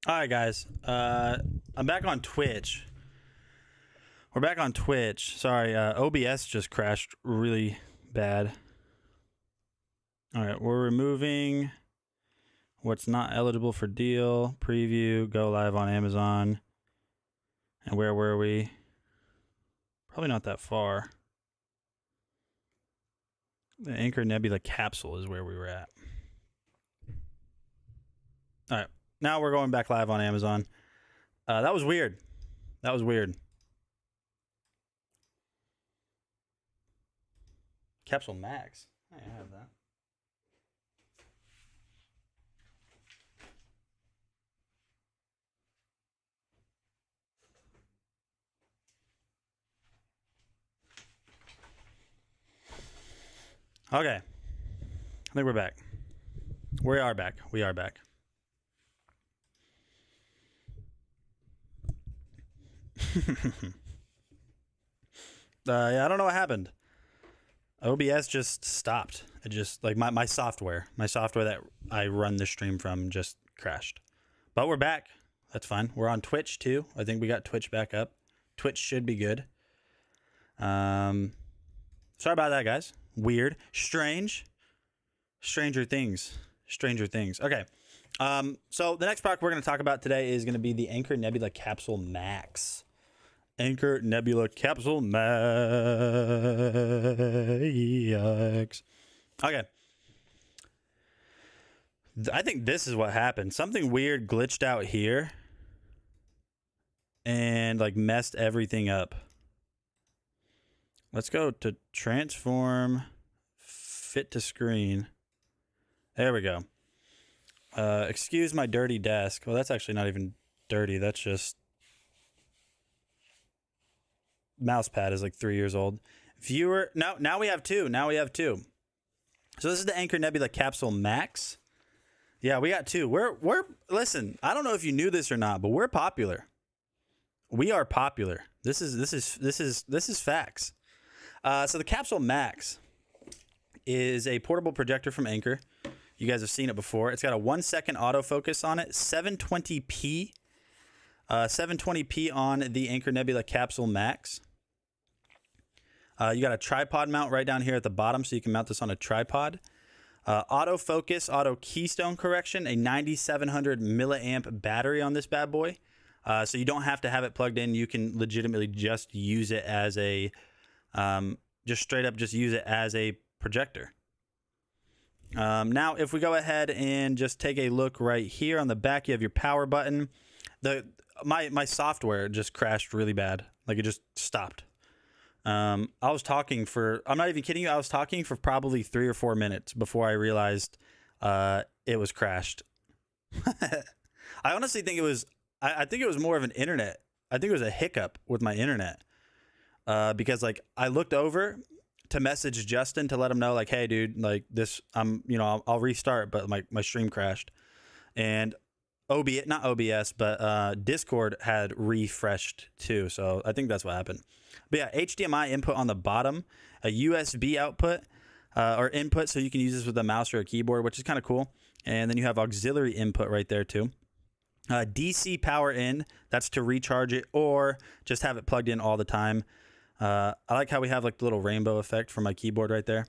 All right, guys. I'm back on Twitch. We're back on Twitch. Sorry, OBS just crashed really bad. All right, we're removing what's not eligible for deal, preview, go live on Amazon. And where were we? Probably not that far. The Anchor Nebula capsule is where we were at. All right, now we're going back live on Amazon. That was weird. That was weird. Capsule Max. I have that. Okay. I think we're back. We are back. We are back. Yeah, I don't know what happened. OBS just stopped. It just, like, my software that I run the stream from just crashed. But we're back. That's fine. We're on Twitch too. I think we got Twitch back up. Twitch should be good. Sorry about that, guys. Weird. Strange. Stranger Things. Stranger Things. Okay. So the next product we're going to talk about today is going to be the Anchor Nebula Capsule Max. Anchor Nebula Capsule Max. Okay. I think this is what happened. Something weird glitched out here and like messed everything up. Let's go to transform, fit to screen. There we go. Excuse my dirty desk. Well, that's actually not even dirty. That's just mouse pad is like 3 years old. Viewer. Now we have two. Now we have two. So this is the Anchor Nebula Capsule Max. Yeah, we got two. We're listen, I don't know if you knew this or not, but we're popular. We are popular. This is facts. So the Capsule Max is a portable projector from Anchor. You guys have seen it before. It's got a 1 second autofocus on it, 720p. 720p on the Anchor Nebula Capsule Max. You got a tripod mount right down here at the bottom, so you can mount this on a tripod. Autofocus, auto keystone correction, a 9700 milliamp battery on this bad boy. So you don't have to have it plugged in. You can legitimately just use it as a, just straight up just use it as a projector. Now, if we go ahead and just take a look right here on the back, you have your power button. My software just crashed really bad. Like, it just stopped. I was talking for, I'm not even kidding you, I was talking for probably 3 or 4 minutes before I realized it was crashed. I honestly think it was, I think it was more of an internet. I think it was a hiccup with my internet. Because like I looked over to message Justin to let him know, like, hey dude, like this, I'll restart, but my stream crashed. And not OBS, but Discord had refreshed too. So I think that's what happened. But yeah, HDMI input on the bottom, a USB output or input, so you can use this with a mouse or a keyboard, which is kind of cool. And then you have auxiliary input right there too. DC power in, that's to recharge it or just have it plugged in all the time. I like how we have like the little rainbow effect for my keyboard right there.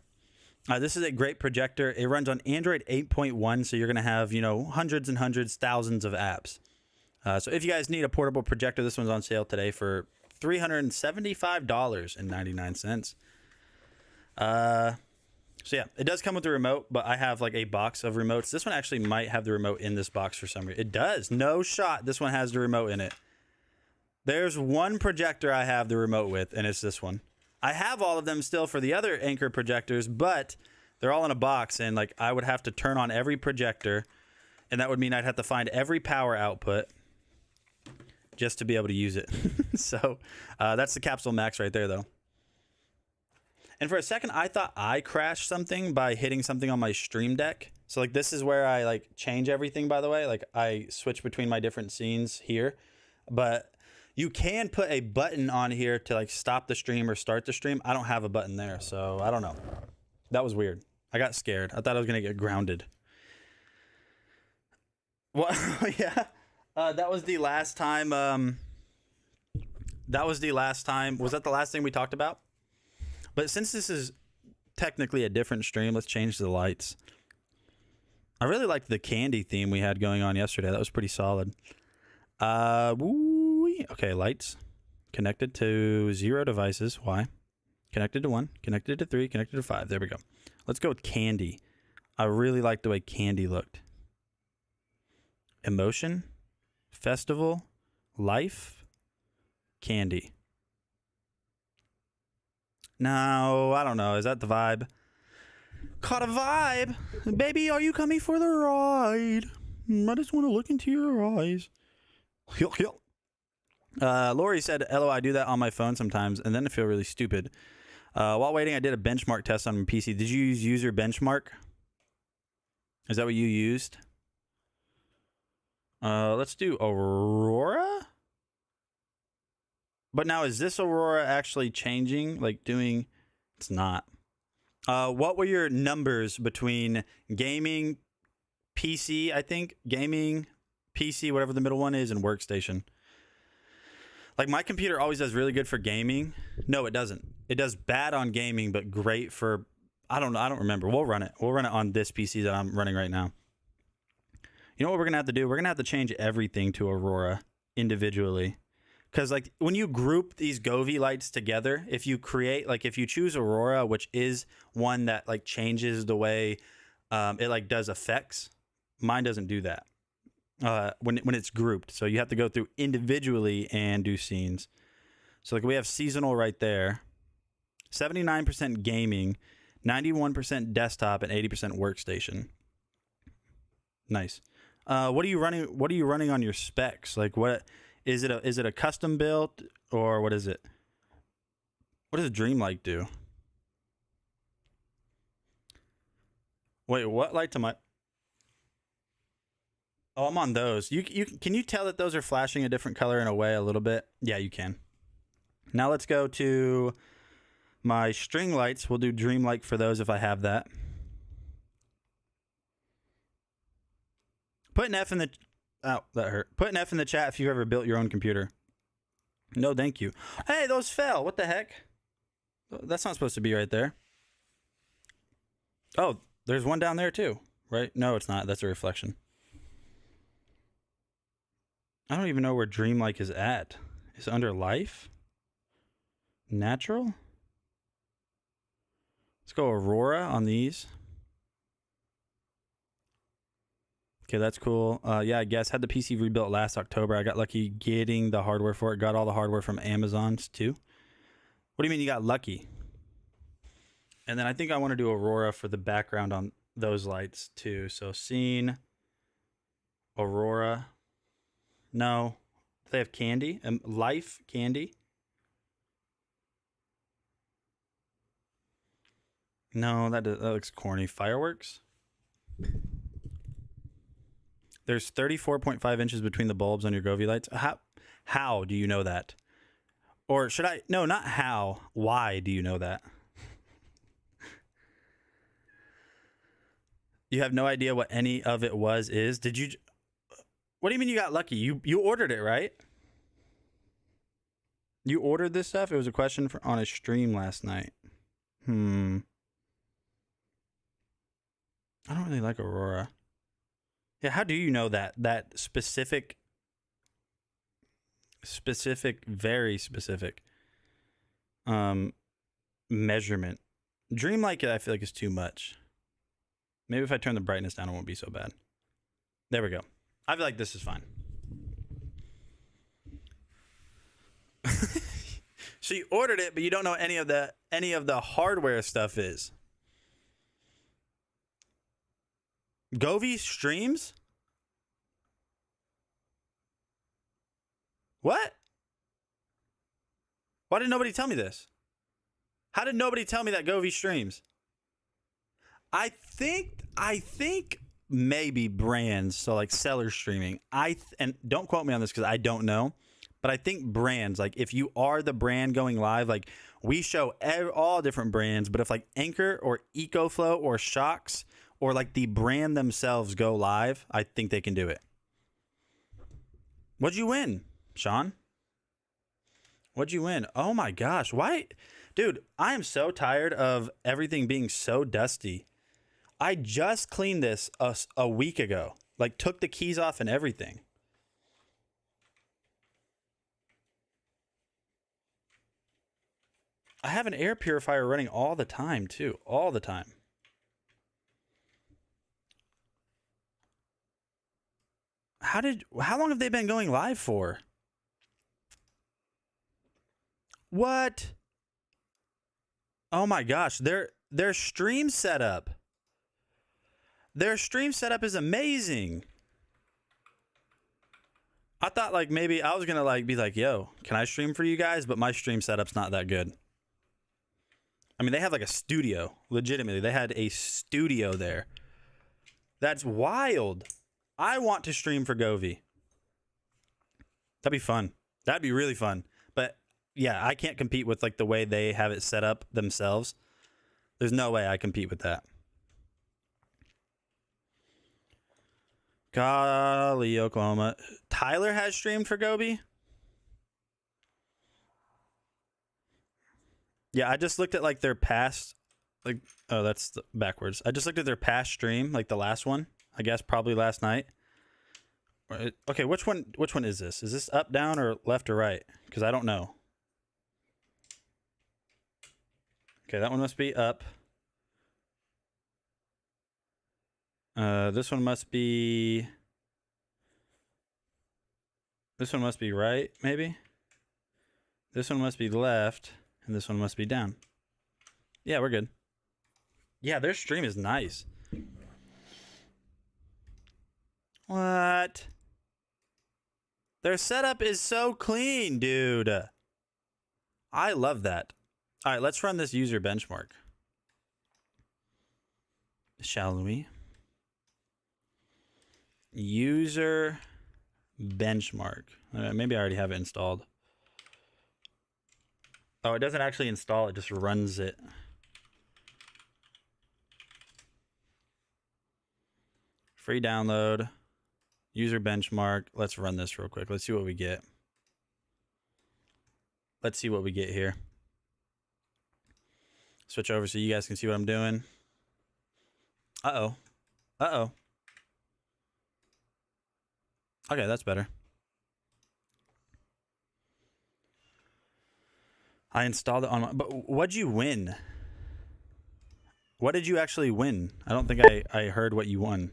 This is a great projector. It runs on Android 8.1, so you're going to have, hundreds and hundreds, thousands of apps. So if you guys need a portable projector, this one's on sale today for $375.99. So yeah, it does come with a remote, but I have like a box of remotes. This one actually might have the remote in this box for some reason. It does. No shot. This one has the remote in it. There's one projector I have the remote with, and it's this one. I have all of them still for the other Anchor projectors, but they're all in a box, and like I would have to turn on every projector, and that would mean I'd have to find every power output just to be able to use it. So that's the Capsule Max right there, though. And for a second, I thought I crashed something by hitting something on my Stream Deck. So like this is where I like change everything, by the way. Like I switch between my different scenes here, but you can put a button on here to like stop the stream or start the stream. I don't have a button there, so I don't know. That was weird. I got scared. I thought I was gonna get grounded. What? Yeah. That was the last time. That was the last time. Was that the last thing we talked about? But since this is technically a different stream, let's change the lights. I really liked the candy theme we had going on yesterday. That was pretty solid. Okay, lights. Connected to 0 devices. Why? Connected to 1. Connected to 3. Connected to 5. There we go. Let's go with candy. I really like the way candy looked. Emotion. Festival. Life. Candy. No, I don't know. Is that the vibe? Caught a vibe. Baby, are you coming for the ride? I just want to look into your eyes. Lori said, "Hello, I do that on my phone sometimes, and then I feel really stupid. While waiting, I did a benchmark test on my PC. Did you use user benchmark? Is that what you used? Let's do Aurora. But now, is this Aurora actually changing? Like doing? It's not. What were your numbers between gaming, PC? I think gaming, PC, whatever the middle one is, and workstation. Like my computer always does really good for gaming. No, it doesn't. It does bad on gaming, but great for, I don't know. I don't remember. We'll run it. We'll run it on this PC that I'm running right now. You know what we're going to have to do? We're going to have to change everything to Aurora individually. Because like when you group these Govee lights together, if you create, like if you choose Aurora, which is one that like changes the way it like does effects, mine doesn't do that. When it's grouped, so you have to go through individually and do scenes. So like we have seasonal right there, 79% gaming, 91% desktop, and 80% workstation. Nice. What are you running? What are you running on your specs? Like what is it? Is it a custom build or what is it? What does Dreamlight do? Wait, what lights am I? Oh, I'm on those. You can you tell that those are flashing a different color in a way a little bit? Yeah, you can. Now let's go to my string lights. We'll do Dreamlight for those if I have that. Put an F in the... Oh, that hurt. Put an F in the chat if you've ever built your own computer. No, thank you. Hey, those fell. What the heck? That's not supposed to be right there. Oh, there's one down there too, right? No, it's not. That's a reflection. I don't even know where Dreamlike is at. Is it under life? Natural? Let's go Aurora on these. Okay, that's cool. Yeah, I guess had the PC rebuilt last October. I got lucky getting the hardware for it. Got all the hardware from Amazon's too. What do you mean you got lucky? And then I think I want to do Aurora for the background on those lights too. So scene, Aurora. No, they have candy. Life, candy. No, that looks corny. Fireworks. There's 34.5 inches between the bulbs on your Govee lights. How do you know that? Or should I? No, not how. Why do you know that? You have no idea what any of it is. Did you? What do you mean you got lucky? You ordered it, right? You ordered this stuff? It was a question on a stream last night. I don't really like Aurora. Yeah, how do you know that specific, very specific measurement? Dreamlike, I feel like is too much. Maybe if I turn the brightness down, it won't be so bad. There we go. I feel like this is fine. So you ordered it, but you don't know any of the hardware stuff is. Govee streams? What? Why did nobody tell me this? How did nobody tell me that Govee streams? I think maybe brands, so like seller streaming. And don't quote me on this because I don't know, but I think brands, like if you are the brand going live, like we show all different brands, but if like Anchor or EcoFlow or Shocks or like the brand themselves go live, I think they can do it. What'd you win, Sean? What'd you win? Oh my gosh. Why? Dude, I am so tired of everything being so dusty. I just cleaned this a week ago. Like, took the keys off and everything. I have an air purifier running all the time, too. All the time. How long have they been going live for? What? Oh my gosh, their stream setup. Their stream setup is amazing. I thought like maybe I was gonna like be like, yo, can I stream for you guys? But my stream setup's not that good. I mean, they have like a studio. Legitimately, they had a studio there. That's wild. I want to stream for Govy. That'd be fun. That'd be really fun. But yeah, I can't compete with like the way they have it set up themselves. There's no way I compete with that. Golly, Oklahoma. Tyler has streamed for Govy. Yeah, I just looked at like their past, like, oh, that's backwards. I just looked at their past stream, like the last one. I guess probably last night. Okay, which one is this? Is this up, down, or left or right? Because I don't know. Okay, that one must be up. This one must be right, maybe. This one must be left, and this one must be down. Yeah, we're good. Yeah, their stream is nice. What? Their setup is so clean, dude. I love that. All right, let's run this user benchmark. Shall we? User benchmark. Maybe I already have it installed. Oh, it doesn't actually install, it just runs it. Free download. User benchmark. Let's run this real quick. Let's see what we get. Let's see what we get here. Switch over so you guys can see what I'm doing. Uh-oh. Uh-oh. Okay, that's better. I installed it on my... But what'd you win? What did you actually win? I don't think I heard what you won.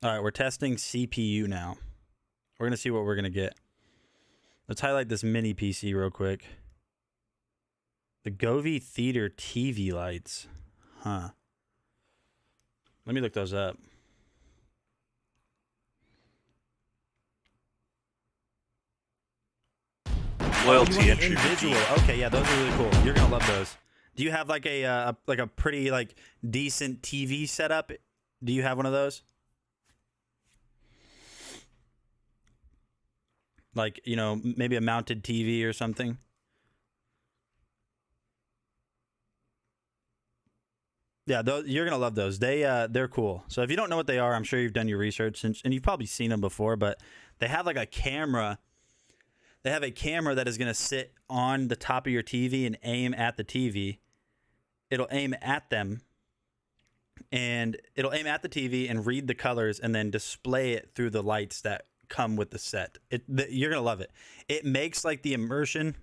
All right, we're testing CPU now. We're going to see what we're going to get. Let's highlight this mini PC real quick. The Govy Theater TV lights. Huh. Let me look those up. Loyalty entry. Visual. Okay, yeah, those are really cool. You're gonna love those. Do you have like a pretty like decent TV setup? Do you have one of those? Like, you know, maybe a mounted TV or something. Yeah, you're gonna love those. They're cool. So if you don't know what they are, I'm sure you've done your research and you've probably seen them before. But they have like a camera. They have a camera that is gonna sit on the top of your TV and aim at the TV. It'll aim at them, and it'll aim at the TV and read the colors and then display it through the lights that come with the set. You're gonna love it. It makes like the immersion,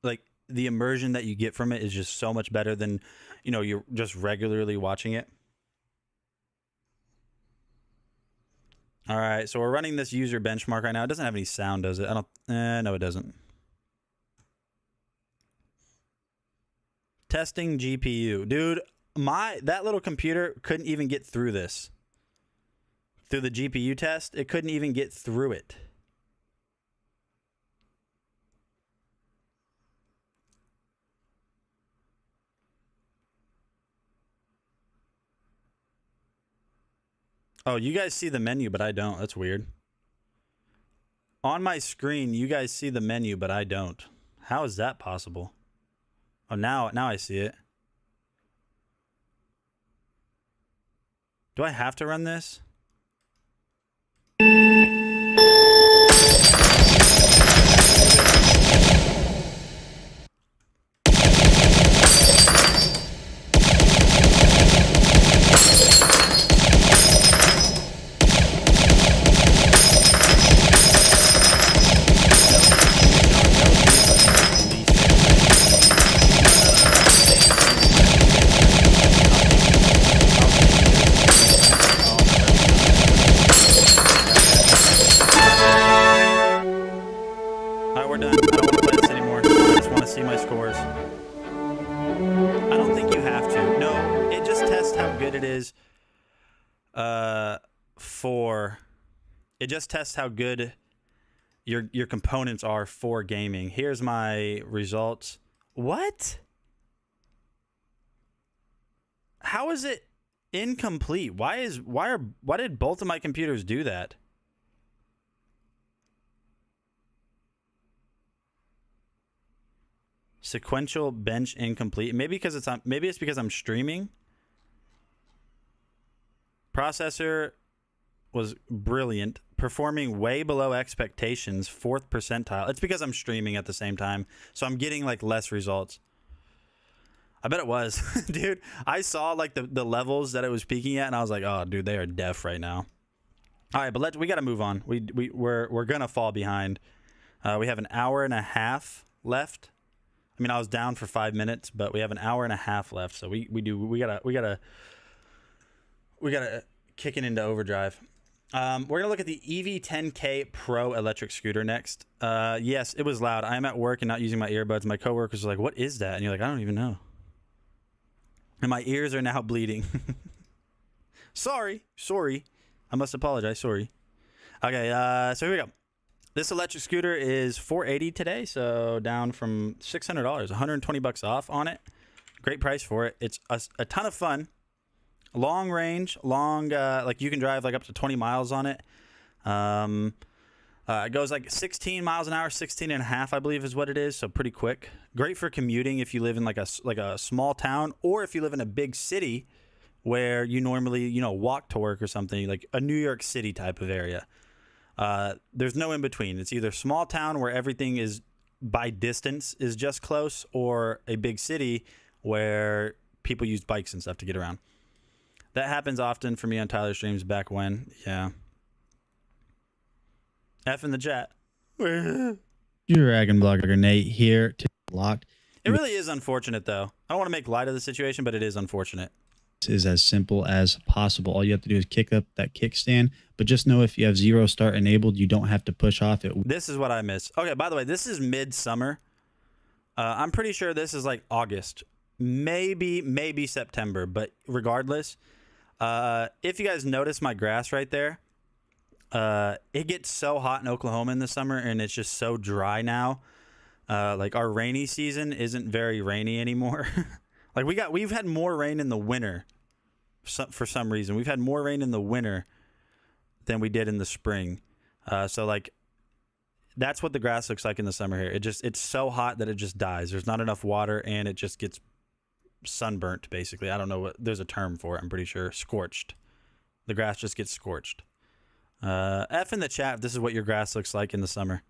like the immersion that you get from it is just so much better than, you know, you're just regularly watching it. All right, so we're running this user benchmark right now. It doesn't have any sound, does it? I don't. No, it doesn't. Testing GPU, dude. That little computer couldn't even get through this. Through the GPU test, it couldn't even get through it. Oh, you guys see the menu, but I don't. That's weird. On my screen, you guys see the menu, but I don't. How is that possible? Oh, now I see it. Do I have to run this? It just tests how good your components are for gaming. Here's my results. What? How is it incomplete? Why did both of my computers do that? Sequential bench incomplete. Maybe it's because I'm streaming. Processor was brilliant, performing way below expectations, 4th percentile. It's because I'm streaming at the same time, so I'm getting like less results. I bet it was. Dude, I saw like the levels that it was peaking at, and I was like, oh dude, they are deaf right now. All right, but we got to move on. We're gonna fall behind. We have an hour and a half left. I mean, I was down for 5 minutes, but we have an hour and a half left, so we gotta kick it into overdrive. We're gonna look at the EV10K Pro electric scooter next. Yes, it was loud. I'm at work and not using my earbuds. My coworkers are like, "What is that?" And you're like, "I don't even know." And my ears are now bleeding. Sorry. I must apologize. Sorry. Okay, so here we go. This electric scooter is $480 today, so down from $600, $120 off on it. Great price for it. It's a ton of fun. Long range, like you can drive like up to 20 miles on it. It goes like 16 miles an hour, 16 and a half, I believe is what it is. So pretty quick. Great for commuting if you live in like a small town, or if you live in a big city where you normally, walk to work or something, like a New York City type of area. There's no in between. It's either small town where everything is by distance is just close, or a big city where people use bikes and stuff to get around. That happens often for me on Tyler streams back when. Yeah. F in the chat. DragonBlogger Nate here to Locked. It really is unfortunate, though. I don't want to make light of the situation, but it is unfortunate. This is as simple as possible. All you have to do is kick up that kickstand, but just know if you have zero start enabled, you don't have to push off it. This is what I miss. Okay, by the way, this is midsummer. I'm pretty sure this is like August, maybe September, but regardless, if you guys notice my grass right there, it gets so hot in Oklahoma in the summer, and it's just so dry now. Like our rainy season isn't very rainy anymore. Like we've had more rain in the winter for some reason. We've had more rain in the winter than we did in the spring. So like that's what the grass looks like in the summer here. It's so hot that it just dies. There's not enough water, and it just gets sunburnt basically. I don't know there's a term for it. I'm pretty sure scorched. The grass just gets scorched. F in the chat if this is what your grass looks like in the summer.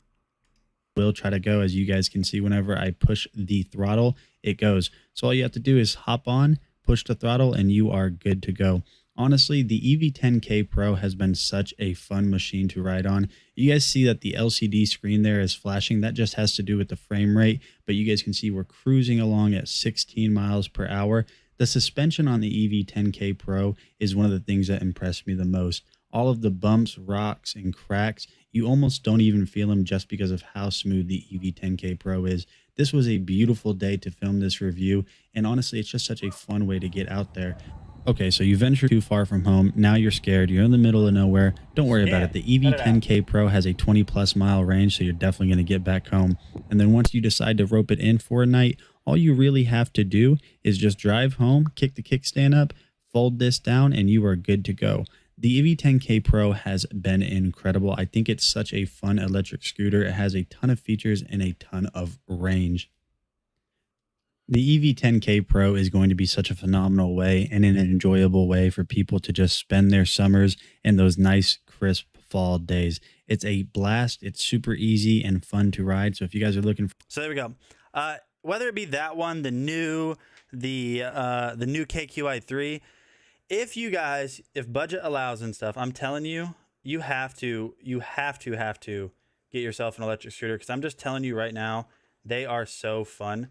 Will try to go. As you guys can see, whenever I push the throttle, it goes. So all you have to do is hop on, push the throttle, and you are good to go. Honestly, the EV10K Pro has been such a fun machine to ride on. You guys see that the LCD screen there is flashing. That just has to do with the frame rate, but you guys can see we're cruising along at 16 miles per hour. The suspension on the EV10K Pro is one of the things that impressed me the most. All of the bumps, rocks, and cracks, you almost don't even feel them just because of how smooth the EV10K Pro is. This was a beautiful day to film this review, and honestly, it's just such a fun way to get out there. Okay, so you venture too far from home. Now you're scared. You're in the middle of nowhere. Don't worry about it. The EV10K Pro has a 20+ mile range, so you're definitely going to get back home. And then once you decide to rope it in for a night, all you really have to do is just drive home, kick the kickstand up, fold this down, and you are good to go. The EV10K Pro has been incredible. I think it's such a fun electric scooter. It has a ton of features and a ton of range. The EV10K Pro is going to be such a phenomenal way and an enjoyable way for people to just spend their summers and those nice, crisp fall days. It's a blast. It's super easy and fun to ride. So if you guys are looking for... So there we go. Whether it be that one, the new KQi3, if budget allows and stuff, I'm telling you, you have to get yourself an electric scooter, because I'm just telling you right now, they are so fun.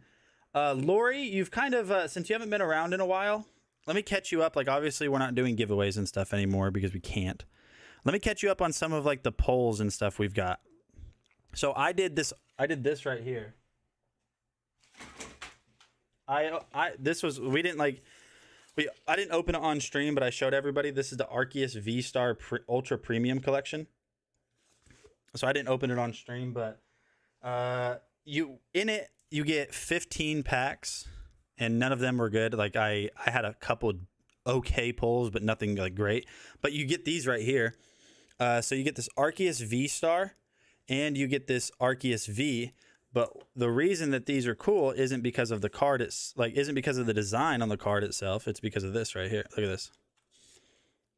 Lori, you've kind of, since you haven't been around in a while, let me catch you up. Like, obviously we're not doing giveaways and stuff anymore because we can't. Let me catch you up on some of like the polls and stuff we've got. So I did this right here. I didn't open it on stream, but I showed everybody. This is the Arceus V-Star Ultra Premium Collection. so I didn't open it on stream, but you get 15 packs, and none of them were good. Like I had a couple okay pulls, but nothing like great. But you get these right here. So you get this Arceus V Star, and you get this Arceus V. But the reason that these are cool isn't because of the card. Isn't because of the design on the card itself. It's because of this right here. Look at this.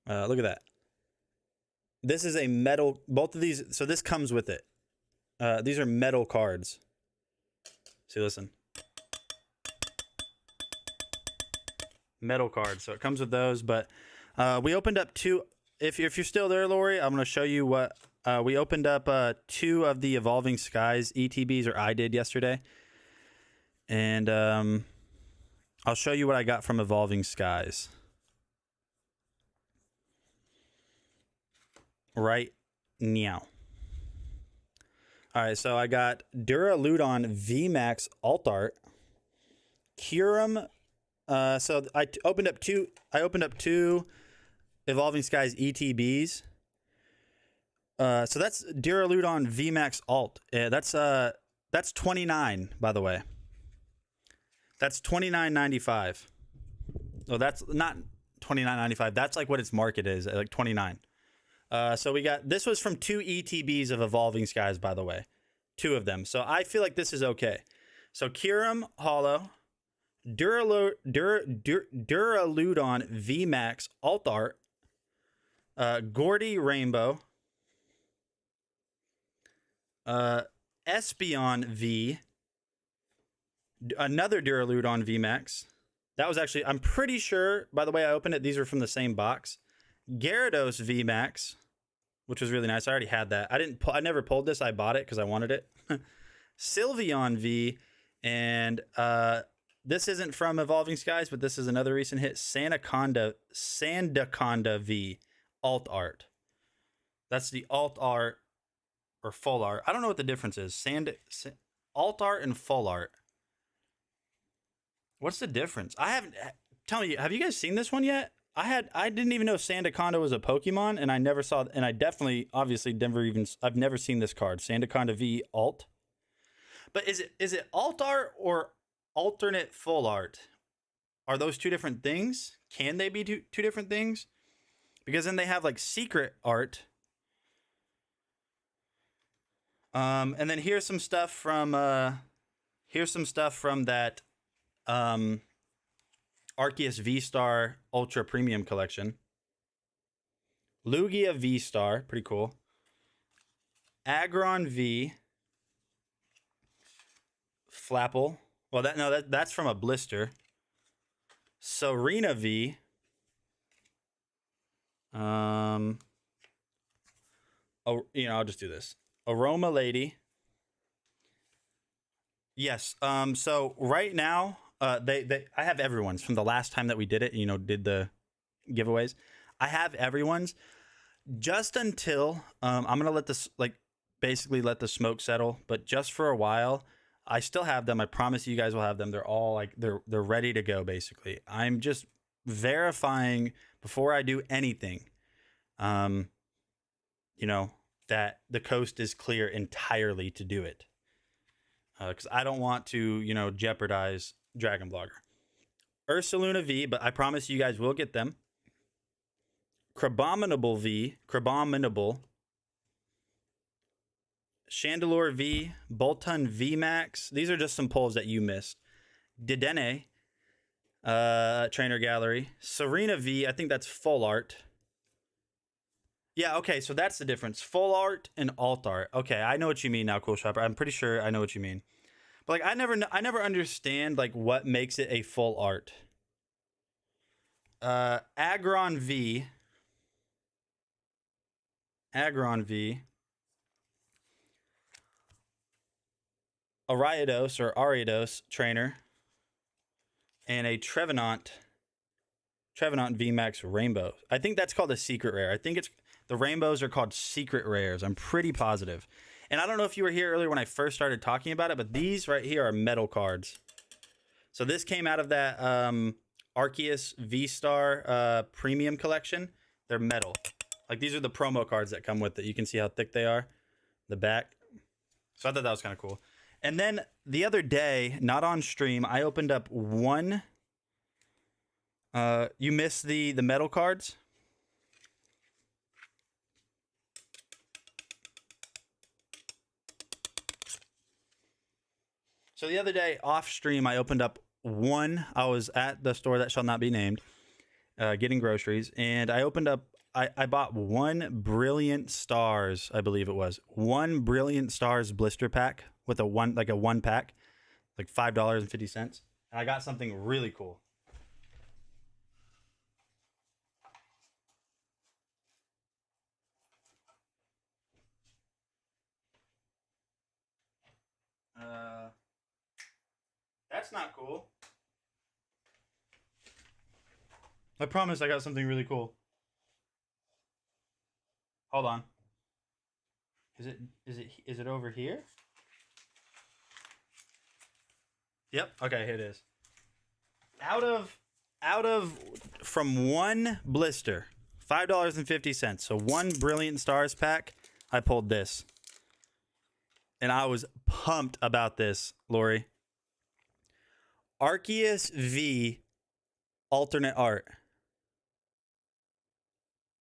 Look at that. This is a metal. Both of these. So this comes with it. These are metal cards. See, listen. Metal cards. So it comes with those. But we opened up 2. If you're still there, Lori, I'm going to show you what. We opened up 2 of the Evolving Skies ETBs, or I did yesterday. And I'll show you what I got from Evolving Skies. Right now. All right, so I got Duraludon VMAX Alt Art. Kyurem. So I opened up 2 Evolving Skies ETBs. So that's Duraludon VMAX Alt. Yeah, that's 29, by the way. That's $29.95. Oh, that's not $29.95. That's like what its market is, like 29. So we got, this was from 2 ETBs of Evolving Skies, by the way. 2 of them. So I feel like this is okay. So Kyurem Hollow, Duraludon VMAX Alt Art, Gordy Rainbow, Espeon V, another Duraludon VMAX. That was actually, I'm pretty sure, by the way I opened it, these are from the same box. Gyarados VMAX, which was really nice. I already had that. I never pulled this. I bought it because I wanted it. Sylveon V, and this isn't from Evolving Skies, but this is another recent hit. Sandaconda V Alt Art. That's the Alt Art or Full Art. I don't know what the difference is. Alt Art and Full Art. What's the difference? Tell me, have you guys seen this one yet? I didn't even know Sandaconda was a Pokemon, and I never saw, and I definitely, obviously, I've never seen this card, Sandaconda V Alt. But is it Alt Art or alternate Full Art? Are those 2 different things? Can they be two different things? Because then they have like Secret Art. And then here's some stuff from that Arceus V-Star Ultra Premium Collection. Lugia V-Star, pretty cool. Aggron V. Flapple. Well, that's from a blister. Serena V. I'll just do this. Aroma Lady. Yes. So right now, I have everyone's from the last time that we did it. Did the giveaways. I have everyone's just until I'm gonna let this basically let the smoke settle. But just for a while, I still have them. I promise you guys will have them. They're all they're ready to go. Basically, I'm just verifying before I do anything. That the coast is clear entirely to do it. Because I don't want to, jeopardize DragonBlogger. Ursaluna V, but I promise you guys will get them. Crabominable V, Crabominable. Chandelure V, Boltund V Max. These are just some pulls that you missed. Dedenne, Trainer Gallery. Serena V, I think that's Full Art. Yeah, okay, so that's the difference. Full Art and Alt Art. Okay, I know what you mean now, Cool Shopper. I'm pretty sure I know what you mean. But I never understand what makes it a full art. Aggron V. Ariados Trainer. And a Trevenant VMAX Rainbow. I think that's called a secret rare. I think the rainbows are called secret rares. I'm pretty positive. And I don't know if you were here earlier when I first started talking about it, but these right here are metal cards. So this came out of that Arceus V-Star Premium Collection. They're metal. These are the promo cards that come with it. You can see how thick they are. the back. So I thought that was kind of cool. And then the other day, not on stream, I opened up one. You missed the metal cards. So the other day off stream, I opened up one. I was at the store that shall not be named, getting groceries, and I opened up. I bought one Brilliant Stars, I believe it was one Brilliant Stars blister pack with a one pack, like $5.50, and I got something really cool. That's not cool. I promise I got something really cool. Hold on. Is it over here? Yep. Okay, here it is. Out of from one blister, $5.50. So one Brilliant Stars pack, I pulled this. And I was pumped about this, Lori. Arceus V alternate art.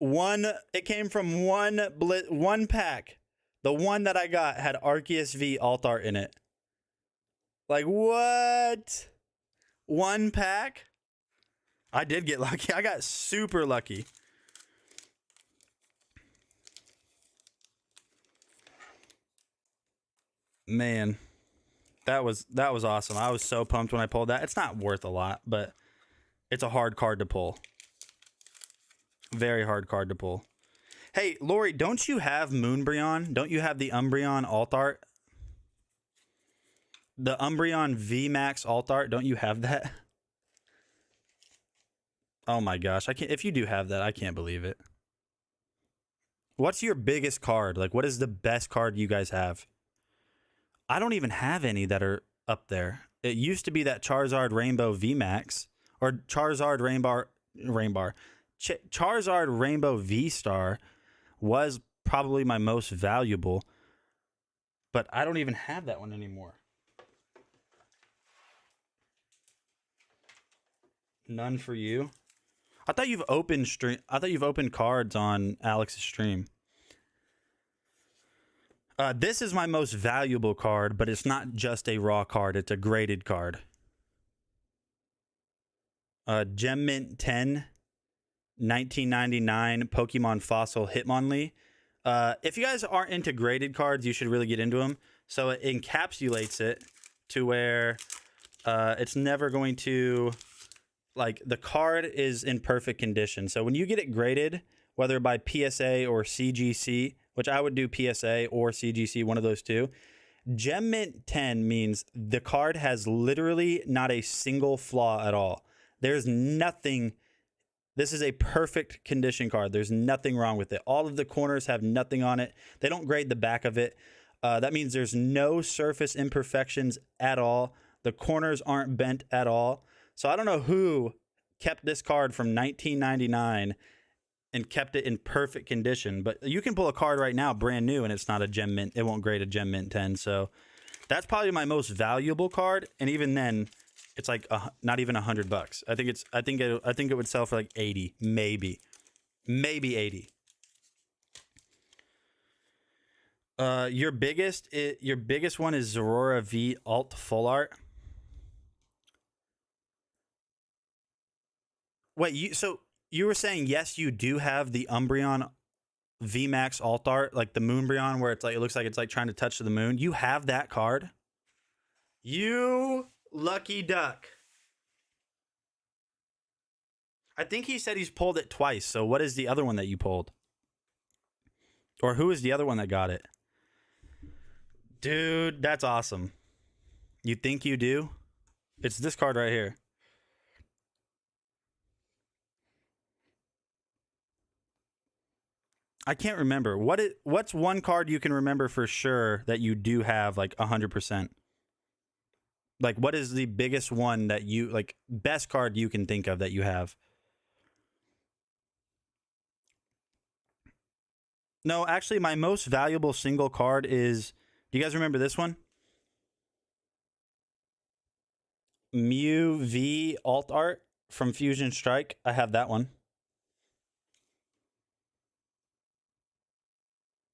It came from one pack. The one that I got had Arceus V alt art in it. Like, what? One pack? I did get lucky. I got super lucky. Man, that was awesome. I was so pumped when I pulled that. It's not worth a lot, but it's a hard card to pull. Very hard card to pull. Hey, Lori, don't you have Moonbryon? Don't you have the Umbreon alt art? The Umbreon VMAX alt art, don't you have that? Oh my gosh, I can't. If you do have that, I can't believe it. What's your biggest card? Like, what is the best card you guys have? I don't even have any that are up there. It used to be that Charizard Rainbow VMAX or Charizard Charizard Rainbow V-Star was probably my most valuable, but I don't even have that one anymore. None for you. I thought you've opened cards on Alex's stream. This is my most valuable card, but it's not just a raw card. It's a graded card. Gem Mint 10, 1999 Pokemon Fossil Hitmonlee. If you guys aren't into graded cards, you should really get into them. So it encapsulates it to where it's never going to... Like, the card is in perfect condition. So when you get it graded, whether by PSA or CGC, which I would do PSA or CGC, one of those two, Gem Mint 10 means the card has literally not a single flaw at all. There's nothing. This is a perfect condition card. There's nothing wrong with it. All of the corners have nothing on it. They don't grade the back of it. That means there's no surface imperfections at all. The corners aren't bent at all. So I don't know who kept this card from 1999 and kept it in perfect condition, but you can pull a card right now brand new and it's not a Gem Mint. It won't grade a Gem Mint 10. So that's probably my most valuable card, and even then it's like not even $100. I think it would sell for like 80, maybe 80. Your biggest one is Zorora V Alt Full Art. Wait, so you were saying yes, you do have the Umbreon VMAX alt art, like the Moonbryon, where it's like it looks like it's like trying to touch the moon. You have that card? You lucky duck. I think he said he's pulled it twice. So what is the other one that you pulled? Or who is the other one that got it? Dude, that's awesome. You think you do? It's this card right here. I can't remember. What's one card you can remember for sure that you do have like 100%? Like, what is the biggest one that you, like, best card you can think of that you have? No, actually, my most valuable single card is. Do you guys remember this one? Mew V alt art from Fusion Strike. I have that one.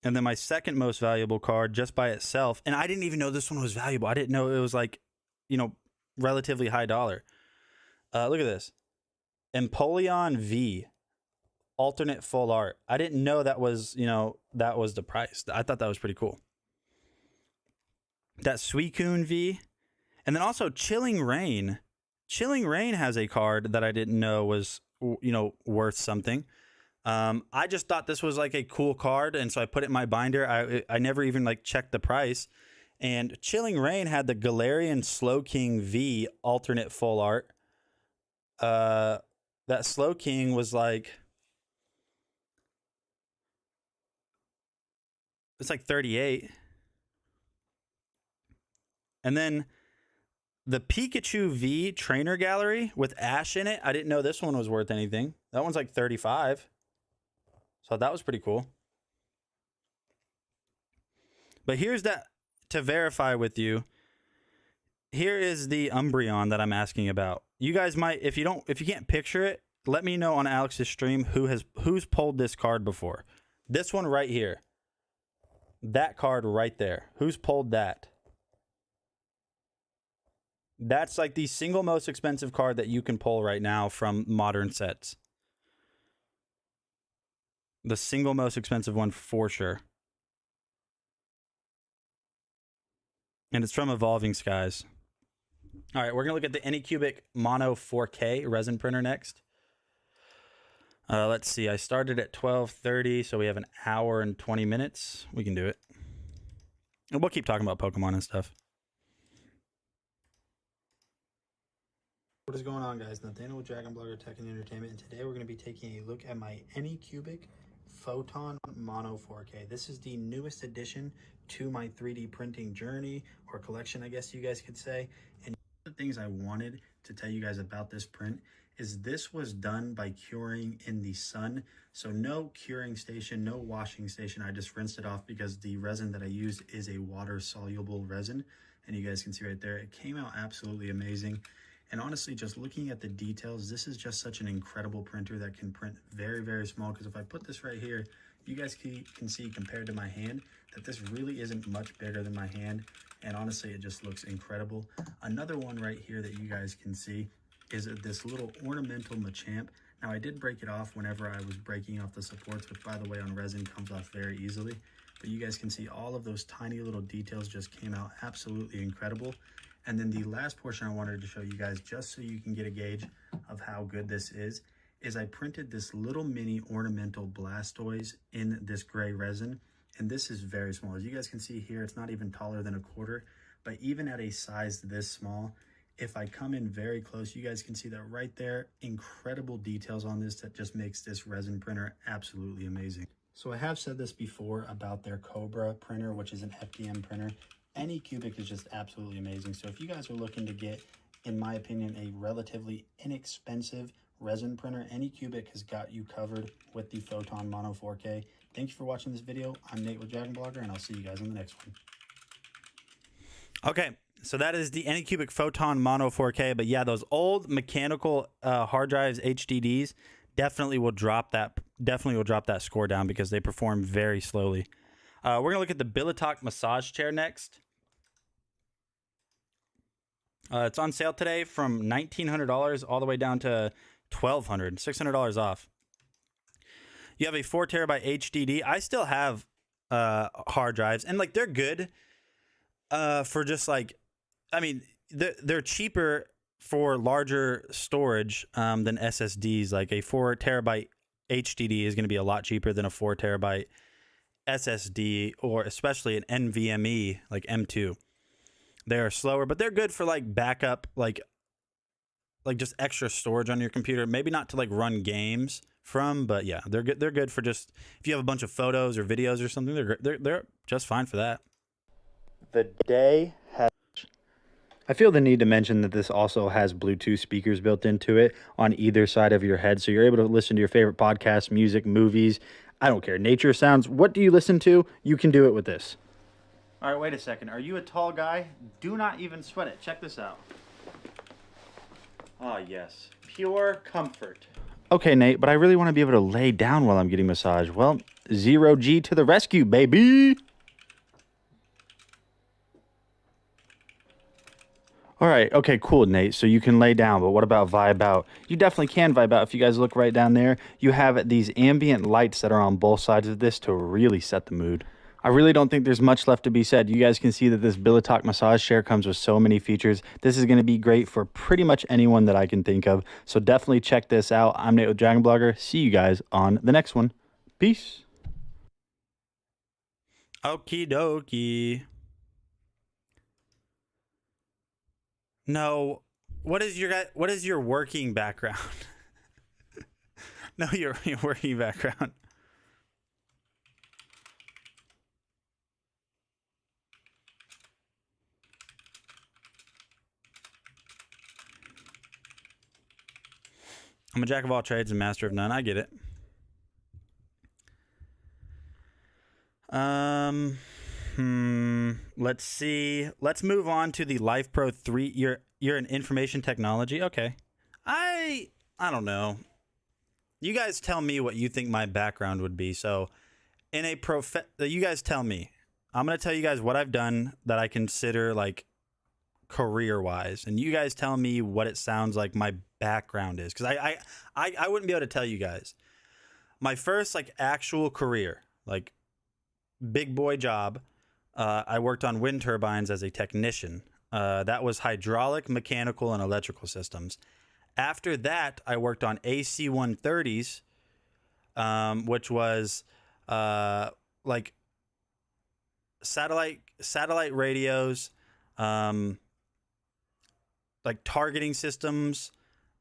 And then my second most valuable card just by itself, and I didn't even know this one was valuable. I didn't know it was like, relatively high dollar. Look at this. Empoleon V alternate full art. I didn't know that was, that was the price. I thought that was pretty cool. That Suicune V. And then also Chilling Rain. Chilling Rain has a card that I didn't know was, worth something. I just thought this was like a cool card, and so I put it in my binder. I never even like checked the price. And Chilling Rain had the Galarian Slowking V alternate full art. That Slowking was like, it's like 38. And then the Pikachu V Trainer Gallery with Ash in it. I didn't know this one was worth anything. That one's like 35. So that was pretty cool. But here's that, to verify with you. Here is the Umbreon that I'm asking about. You guys might, if you can't picture it, let me know on Alex's stream who's pulled this card before. This one right here. That card right there. Who's pulled that? That's like the single most expensive card that you can pull right now from modern sets. The single most expensive one for sure. And it's from Evolving Skies. All right, we're going to look at the Anycubic Mono 4K resin printer next. Let's see. I started at 12:30, so we have an hour and 20 minutes. We can do it. And we'll keep talking about Pokemon and stuff. What is going on, guys? Nathaniel with DragonBlogger Tech and Entertainment, and today we're going to be taking a look at my Anycubic Photon Mono 4K. This is the newest addition to my 3D printing journey, or collection, I guess you guys could say. And one of the things I wanted to tell you guys about this print is this was done by curing in the sun. So no curing station, no washing station. I just rinsed it off because the resin that I used is a water-soluble resin. And you guys can see right there, it came out absolutely amazing. And honestly, just looking at the details, this is just such an incredible printer that can print very, very small. Because if I put this right here, you guys can see compared to my hand that this really isn't much bigger than my hand. And honestly, it just looks incredible. Another one right here that you guys can see is this little ornamental Machamp. Now, I did break it off whenever I was breaking off the supports, which by the way on resin comes off very easily. But you guys can see all of those tiny little details just came out absolutely incredible. And then the last portion I wanted to show you guys, just so you can get a gauge of how good this is I printed this little mini ornamental Blastoise in this gray resin. And this is very small. As you guys can see here, it's not even taller than a quarter. But even at a size this small, if I come in very close, you guys can see that right there. Incredible details on this that just makes this resin printer absolutely amazing. So I have said this before about their Cobra printer, which is an FDM printer. Anycubic is just absolutely amazing. So if you guys are looking to get, in my opinion, a relatively inexpensive resin printer, Anycubic has got you covered with the Photon Mono 4K. Thank you for watching this video. I'm Nate with DragonBlogger, and I'll see you guys in the next one. Okay, so that is the Anycubic Photon Mono 4K. But yeah, those old mechanical hard drives, HDDs, definitely will drop that score down because they perform very slowly. We're going to look at the Billitok massage chair next. It's on sale today from $1,900 all the way down to $1,200, $600 off. You have a 4 terabyte HDD. I still have hard drives, and like they're good for just like, I mean, they're cheaper for larger storage than SSDs. Like a 4 terabyte HDD is going to be a lot cheaper than a 4 terabyte SSD, or especially an NVMe like M2. They are slower, but they're good for like backup, like just extra storage on your computer. Maybe not to like run games from, but yeah, they're good. They're good for just if you have a bunch of photos or videos or something. They're just fine for that. The day has. I feel the need to mention that this also has Bluetooth speakers built into it on either side of your head, so you're able to listen to your favorite podcasts, music, movies, I don't care. Nature sounds. What do you listen to? You can do it with this. All right, wait a second. Are you a tall guy? Do not even sweat it. Check this out. Ah, yes. Pure comfort. Okay, Nate, but I really want to be able to lay down while I'm getting massage. Well, 0G to the rescue, baby. All right, okay, cool, Nate. So you can lay down, but what about vibe out? You definitely can vibe out. If you guys look right down there, you have these ambient lights that are on both sides of this to really set the mood. I really don't think there's much left to be said. You guys can see that this Billitalk massage chair comes with so many features. This is going to be great for pretty much anyone that I can think of. So definitely check this out. I'm Nate with DragonBlogger. See you guys on the next one. Peace. Okie dokie. No, what is your working background? No, your working background. I'm a jack of all trades and master of none. I get it. Let's see. Let's move on to the Life Pro 3. You're in information technology. Okay. I don't know. You guys tell me what you think my background would be. So, in a you guys tell me. I'm going to tell you guys what I've done that I consider like career-wise, and you guys tell me what it sounds like my background is, cuz I wouldn't be able to tell you guys. My first like actual career, like big boy job, I worked on wind turbines as a technician. That was hydraulic, mechanical, and electrical systems. After that, I worked on AC-130s, which was like satellite radios, like targeting systems,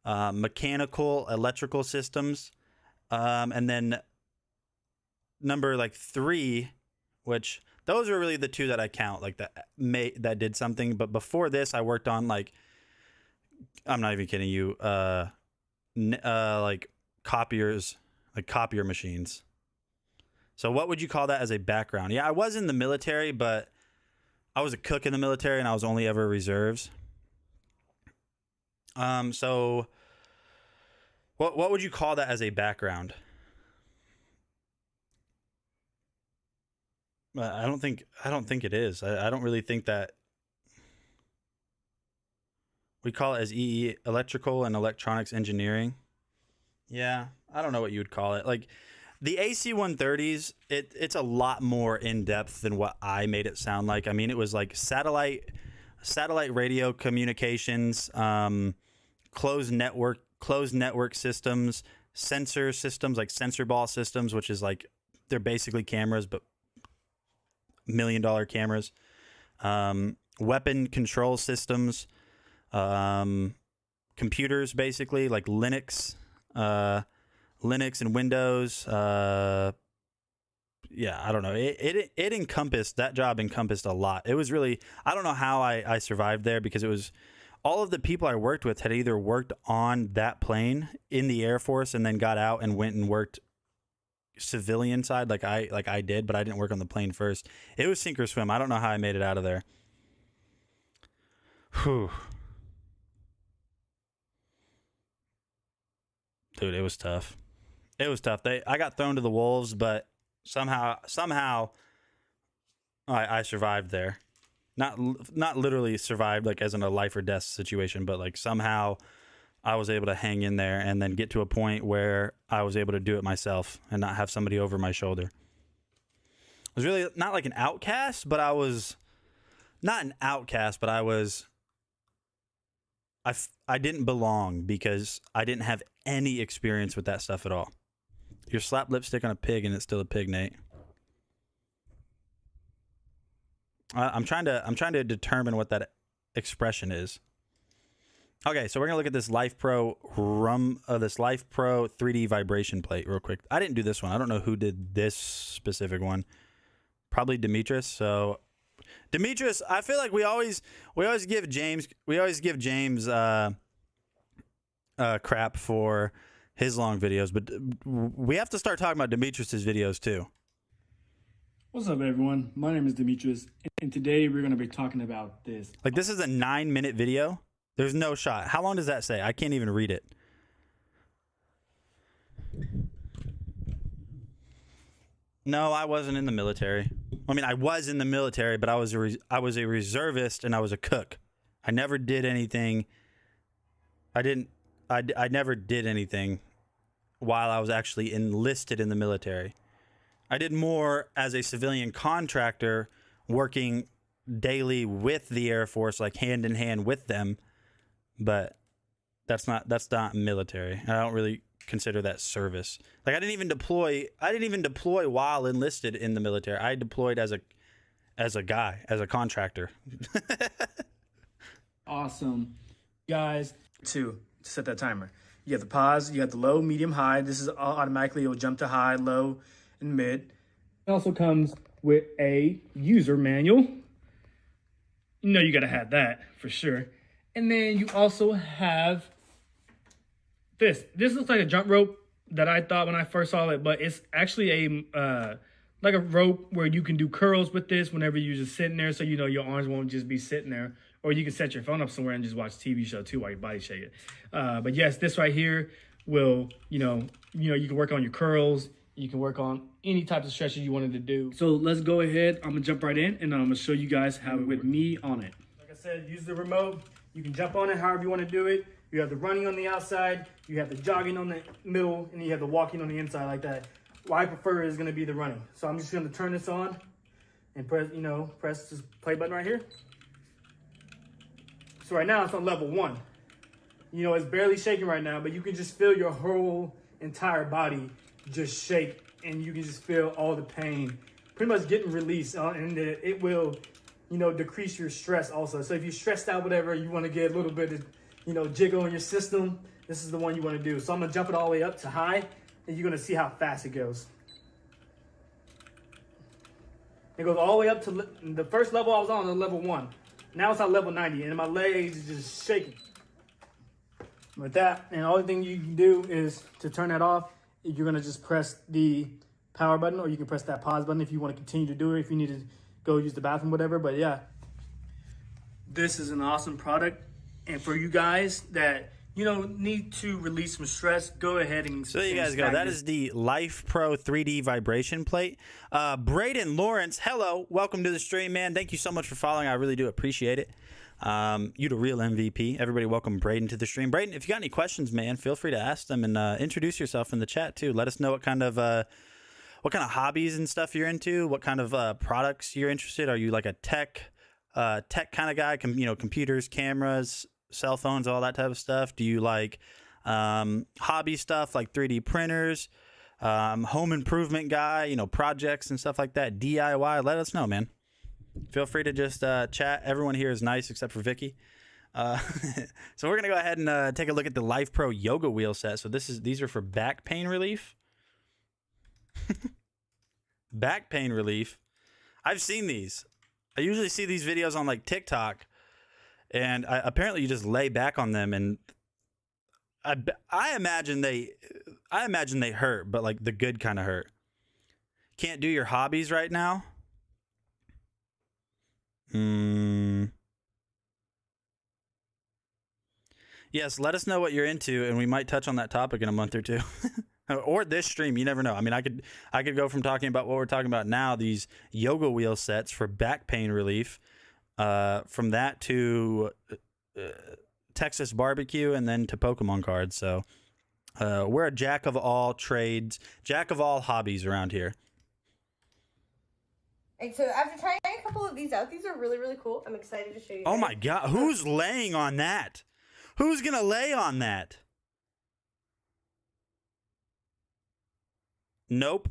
mechanical, electrical systems, and then number like 3, which those are really the 2 that I count, like that did something. But before this, I worked on like, I'm not even kidding you, like copiers, like copier machines. So what would you call that as a background? Yeah, I was in the military, but I was a cook in the military, and I was only ever reserves. So what would you call that as a background? I don't think it is. I don't really think that we call it as EE, electrical and electronics engineering. Yeah, I don't know what you would call it. Like the AC-130s, it's a lot more in depth than what I made it sound like. I mean, it was like satellite radio communications, closed network systems, sensor systems, like sensor ball systems, which is like they're basically cameras, but $1 million cameras, weapon control systems, computers, basically like Linux and Windows. Yeah, I don't know. It encompassed, that job encompassed a lot. It was really, I don't know how I survived there, because it was all of the people I worked with had either worked on that plane in the Air Force and then got out and went and worked civilian side like I did, but I didn't work on the plane first. It was sink or swim. I don't know how I made it out of there. Whew. Dude, it was tough. It was tough. I got thrown to the wolves, but somehow I survived there. Not literally survived like as in a life or death situation, but like somehow I was able to hang in there and then get to a point where I was able to do it myself and not have somebody over my shoulder. I was really not like an outcast, but I was not an outcast, but I didn't belong because I didn't have any experience with that stuff at all. You slap lipstick on a pig and it's still a pig, Nate. I'm trying to determine what that expression is. Okay, so we're gonna look at this Life Pro 3D vibration plate real quick. I didn't do this one. I don't know who did this specific one. Probably Demetrius. So Demetrius, I feel like we always give James crap for his long videos, but we have to start talking about Demetrius's videos too. What's up, everyone? My name is Demetrius, and today we're going to be talking about this. Like, this is a 9-minute video. There's no shot. How long does that say? I can't even read it. No, I wasn't in the military. I mean, I was in the military, but I was a reservist and I was a cook. I never did anything. I never did anything while I was actually enlisted in the military. I did more as a civilian contractor, working daily with the Air Force, like hand in hand with them. But that's not military. I don't really consider that service. Like, I didn't even deploy while enlisted in the military. I deployed as a contractor. Awesome. Guys, to set that timer. You have the pause, you have the low, medium, high. This is automatically, it'll jump to high, low, and mid. It also comes with a user manual. You know you gotta have that for sure. And then you also have this. This looks like a jump rope that I thought when I first saw it, but it's actually a like a rope where you can do curls with this whenever you're just sitting there, so you know your arms won't just be sitting there. Or you can set your phone up somewhere and just watch a TV show too while your body shake it. But yes, this right here will, you can work on your curls. You can work on any type of stretches you wanted to do. So let's go ahead. I'm gonna jump right in and I'm gonna show you guys how with me on it. Like I said, use the remote. You can jump on it however you want to do it. You have the running on the outside, you have the jogging on the middle, and you have the walking on the inside like that. What I prefer is gonna be the running. So I'm just gonna turn this on and press this play button right here. So right now it's on level 1. It's barely shaking right now, but you can just feel your whole entire body just shake, and you can just feel all the pain pretty much getting released, and it will, decrease your stress also. So if you're stressed out, whatever, you want to get a little bit of, jiggle in your system, this is the one you want to do. So I'm going to jump it all the way up to high, and you're going to see how fast it goes. It goes all the way up to the first level I was on level 1. Now it's on level 90, and my legs is just shaking. With that, and the only thing you can do is to turn that off, you're going to just press the power button, or you can press that pause button if you want to continue to do it, if you need to go use the bathroom, whatever. But yeah, this is an awesome product. And for you guys that, need to release some stress, go ahead and... So there you guys go. That is the Life Pro 3D vibration plate. Braden Lawrence, hello. Welcome to the stream, man. Thank you so much for following. I really do appreciate it. You the real MVP. Everybody welcome Braden to the stream. Braden, if you got any questions, man, feel free to ask them, and introduce yourself in the chat too. Let us know what kind of hobbies and stuff you're into, what kind of products you're interested. Are you like a tech kind of guy? Computers, cameras, cell phones, all that type of stuff. Do you like hobby stuff like 3D printers, home improvement guy, projects and stuff like that, DIY? Let us know, man. Feel free to just chat. Everyone here is nice except for Vicky. So we're gonna go ahead and take a look at the Life Pro yoga wheel set. So these are for back pain relief. Back pain relief. I've seen these. I usually see these videos on like TikTok, and apparently you just lay back on them, and I imagine they hurt, but like the good kind of hurt. Can't do your hobbies right now. Yes, let us know what you're into, and we might touch on that topic in a month or two. Or this stream, you never know. I mean, I could go from talking about what we're talking about now, these yoga wheel sets for back pain relief, from that to Texas barbecue, and then to Pokemon cards. So we're a jack of all trades, jack of all hobbies around here. And so after trying a couple of these out, these are really, really cool. I'm excited to show you. Oh my God, who's laying on that? Who's gonna lay on that? Nope.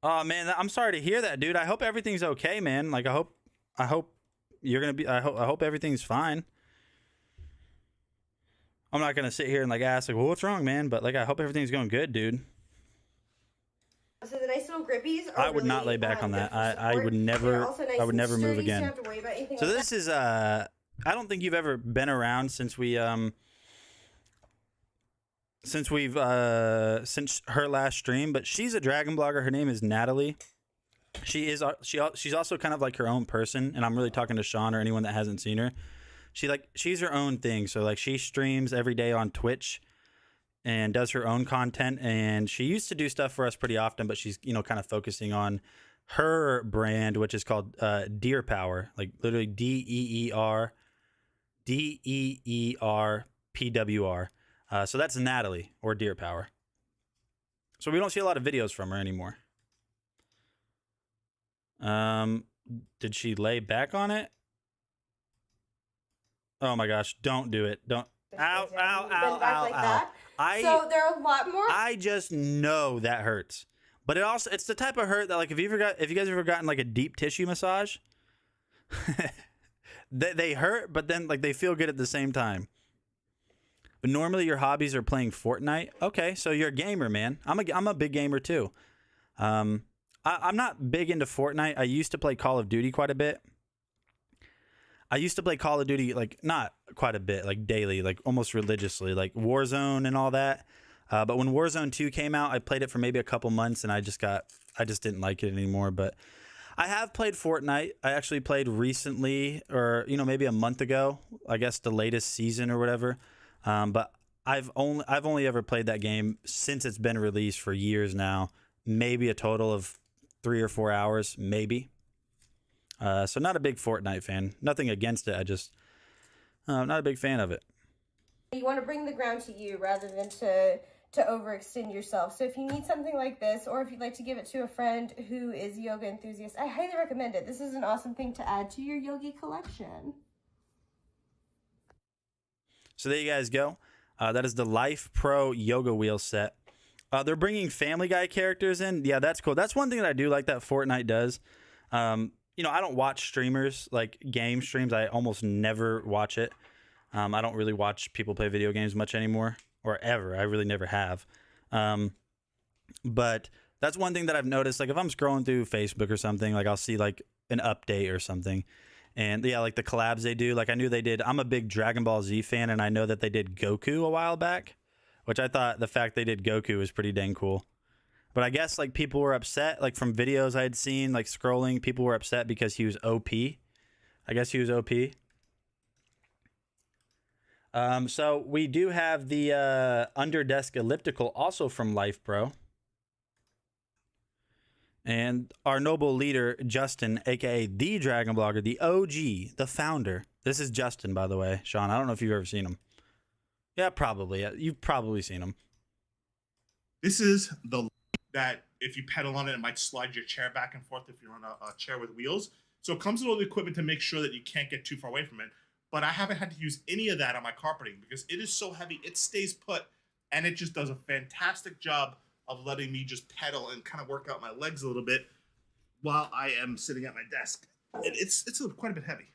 Oh man, I'm sorry to hear that, dude. I hope everything's okay, man. Like I hope you're gonna be. I hope everything's fine. I'm not gonna sit here and like ask like, well, what's wrong, man? But like, I hope everything's going good, dude. So the nice little grippies are I would not lay back on that. I would never. Also nice I would never sturdy, move again. So you don't have to worry about anything So like this that. is I don't think you've ever been around since we've since her last stream, but she's a dragon blogger. Her name is Natalie. She's also kind of like her own person, and I'm really talking to Sean or anyone that hasn't seen her. She's her own thing. So like she streams every day on Twitch and does her own content, and she used to do stuff for us pretty often, but she's, you know, kind of focusing on her brand, which is called Deer Power, like literally DEERPWR. So that's Natalie, or Deer Power. So we don't see a lot of videos from her anymore. Did she lay back on it? Oh my gosh, don't do it. Don't. Ow, ow, ow, ow, ow. So there are a lot more. I just know that hurts. But it's the type of hurt that, like, if you guys ever gotten like a deep tissue massage, they hurt, but then like they feel good at the same time. But normally your hobbies are playing Fortnite. Okay, so you're a gamer, man. I'm a big gamer too. I'm not big into Fortnite. I used to play Call of Duty quite a bit. I used to play Call of Duty, like, not quite a bit, like daily, like almost religiously, like Warzone and all that. But when Warzone 2 came out, I played it for maybe a couple months, and I just didn't like it anymore. But I have played Fortnite. I actually played recently, or, you know, maybe a month ago, I guess the latest season or whatever. But I've only ever played that game since it's been released for years now, maybe a total of 3 or 4 hours, maybe. So not a big Fortnite fan. Nothing against it. I'm not a big fan of it. You want to bring the ground to you rather than to overextend yourself. So if you need something like this, or if you'd like to give it to a friend who is a yoga enthusiast, I highly recommend it. This is an awesome thing to add to your yogi collection. So there you guys go. That is the Life Pro Yoga Wheel set. They're bringing Family Guy characters in. Yeah, that's cool. That's one thing that I do like that Fortnite does. You know, I don't watch streamers, like game streams. I almost never watch it. I don't really watch people play video games much anymore, or ever. I really never have. But that's one thing that I've noticed. Like if I'm scrolling through Facebook or something, like I'll see like an update or something. And yeah, like the collabs they do. Like I knew they did. I'm a big Dragon Ball Z fan, and I know that they did Goku a while back, which I thought the fact they did Goku was pretty dang cool. But I guess like people were upset, like from videos I had seen, like scrolling, people were upset because he was OP. I guess he was OP. So we do have the Underdesk Elliptical also from Life Pro. And our noble leader, Justin, aka the Dragon Blogger, the OG, the founder. This is Justin, by the way. Sean, I don't know if you've ever seen him. Yeah, probably. You've probably seen him. This is the that if you pedal on it, it might slide your chair back and forth if you're on a chair with wheels. So it comes with all the equipment to make sure that you can't get too far away from it. But I haven't had to use any of that on my carpeting because it is so heavy. It stays put, and it just does a fantastic job of letting me just pedal and kind of work out my legs a little bit while I am sitting at my desk. It's quite a bit heavy.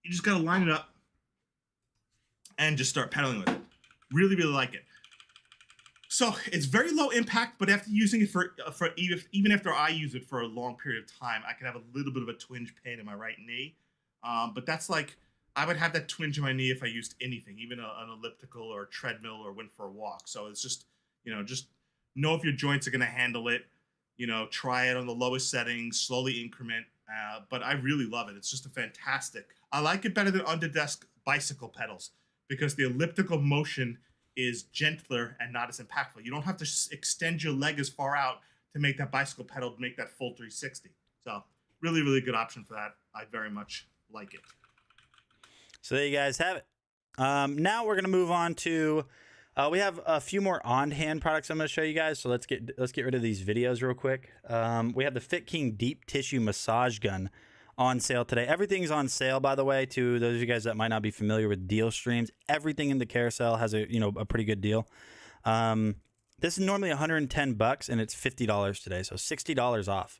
You just got to line it up and just start pedaling with it. Really, really like it. So it's very low impact, but after using it for even after I use it for a long period of time, I can have a little bit of a twinge pain in my right knee. But that's like, I would have that twinge in my knee if I used anything, even an elliptical or a treadmill or went for a walk. So it's just, you know, just know if your joints are going to handle it. You know, try it on the lowest settings, slowly increment. But I really love it. It's just a fantastic. I like it better than Underdesk bicycle pedals because the elliptical motion is gentler and not as impactful. You don't have to extend your leg as far out to make that bicycle pedal to make that full 360. So really, really good option for that. I very much like it. So there you guys have it. Now we're gonna move on to we have a few more on-hand products I'm gonna show you guys. So let's get rid of these videos real quick. We have the Fit King Deep Tissue Massage Gun on sale today. Everything's on sale, by the way, to those of you guys that might not be familiar with deal streams. Everything in the carousel has a pretty good deal. This is normally $110 and it's $50 today, so $60 off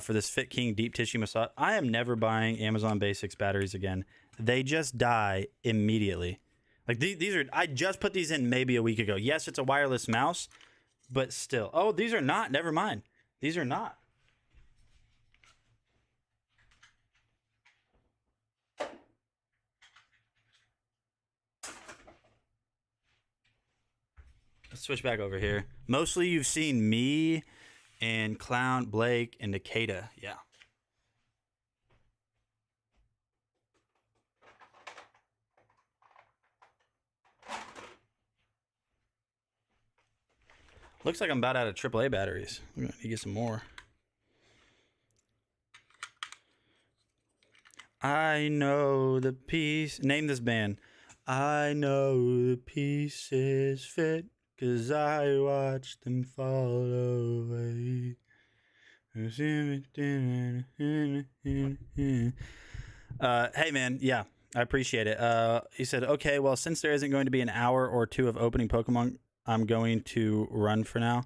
for this Fit King Deep Tissue Massage. I am never buying Amazon Basics batteries again. They just die immediately. Like these are, I just put these in maybe a week ago. Yes, it's a wireless mouse, but still. Oh, these are not. Never mind. These are not. switch back over here. Mostly you've seen me and Clown, Blake, and Nikita. Yeah. Looks like I'm about out of AAA batteries. I'm gonna need to get some more. I know the piece. Name this band. I know the pieces fit, 'cause I watched them fall away. Hey man, yeah, I appreciate it. He said, okay, well, since there isn't going to be an hour or two of opening Pokemon, I'm going to run for now.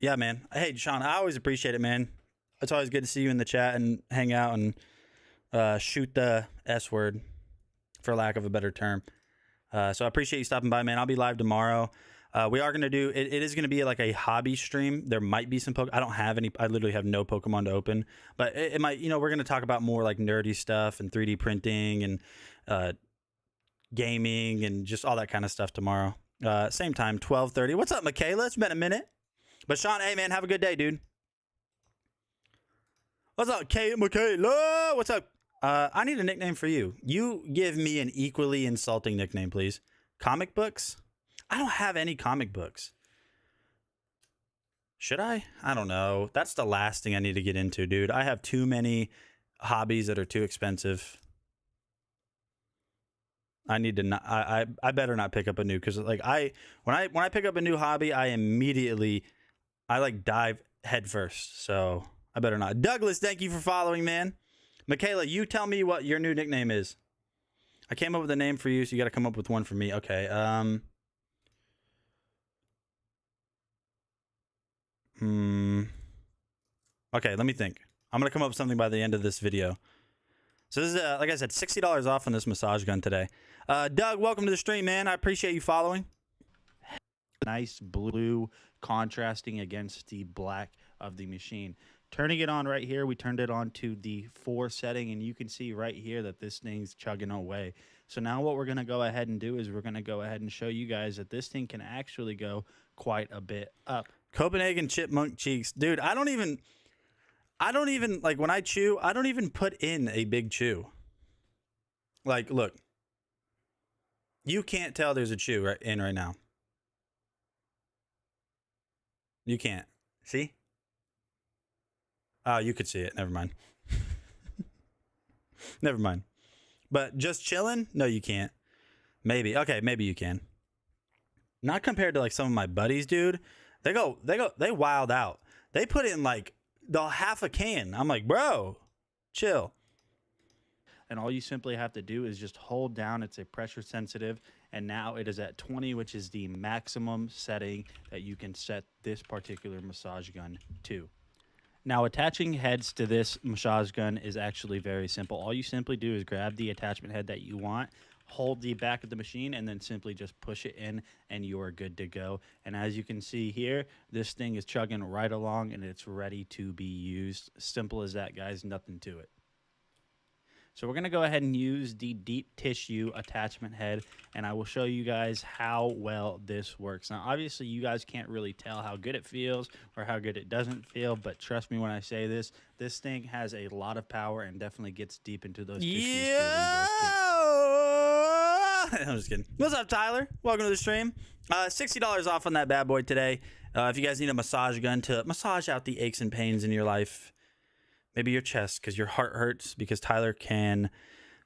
Yeah, man. Hey, Sean, I always appreciate it, man. It's always good to see you in the chat and hang out and shoot the S word, for lack of a better term. So I appreciate you stopping by, man. I'll be live tomorrow. We are going to do, it is going to be like a hobby stream. There might be some I don't have any, I literally have no Pokemon to open, but it might, you know, we're going to talk about more like nerdy stuff and 3D printing and gaming and just all that kind of stuff tomorrow. Same time, 12:30. What's up, Michaela? It's been a minute. But Sean, hey man, have a good day, dude. What's up, Michaela? What's up? I need a nickname for you. You give me an equally insulting nickname, please. Comic books? I don't have any comic books. Should I? I don't know. That's the last thing I need to get into, dude. I have too many hobbies that are too expensive. I need to not. I better not pick up a new, because like when I pick up a new hobby, I like dive head first. So I better not. Douglas, thank you for following, man. Michaela, you tell me what your new nickname is. I came up with a name for you, so you got to come up with one for me. Okay. Okay, let me think. I'm gonna come up with something by the end of this video. So this is, like I said, $60 off on this massage gun today. Doug, welcome to the stream, man. I appreciate you following. Nice blue contrasting against the black of the machine. Turning it on right here, we turned it on to the 4 setting, and you can see right here that this thing's chugging away. So now what we're going to go ahead and do is we're going to go ahead and show you guys that this thing can actually go quite a bit up. Copenhagen chipmunk cheeks. Dude, I don't even, like when I chew, I don't even put in a big chew. Like, look. You can't tell there's a chew right now. You can't. See? Oh, you could see it. Never mind. Never mind. But just chilling? No, you can't. Maybe. Okay, maybe you can. Not compared to like some of my buddies, dude. They wild out. They put in like the half a can. I'm like, bro, chill. And all you simply have to do is just hold down. It's a pressure sensitive, and now it is at 20, which is the maximum setting that you can set this particular massage gun to. Now, attaching heads to this massage gun is actually very simple. All you simply do is grab the attachment head that you want, hold the back of the machine, and then simply just push it in, and you are good to go. And as you can see here, this thing is chugging right along, and it's ready to be used. Simple as that, guys. Nothing to it. So we're going to go ahead and use the deep tissue attachment head, and I will show you guys how well this works. Now, obviously, you guys can't really tell how good it feels or how good it doesn't feel, but trust me when I say this, this thing has a lot of power and definitely gets deep into those tissues. Yeah! I'm just kidding. What's up, Tyler? Welcome to the stream. $60 off on that bad boy today. If you guys need a massage gun to massage out the aches and pains in your life, maybe your chest because your heart hurts, because Tyler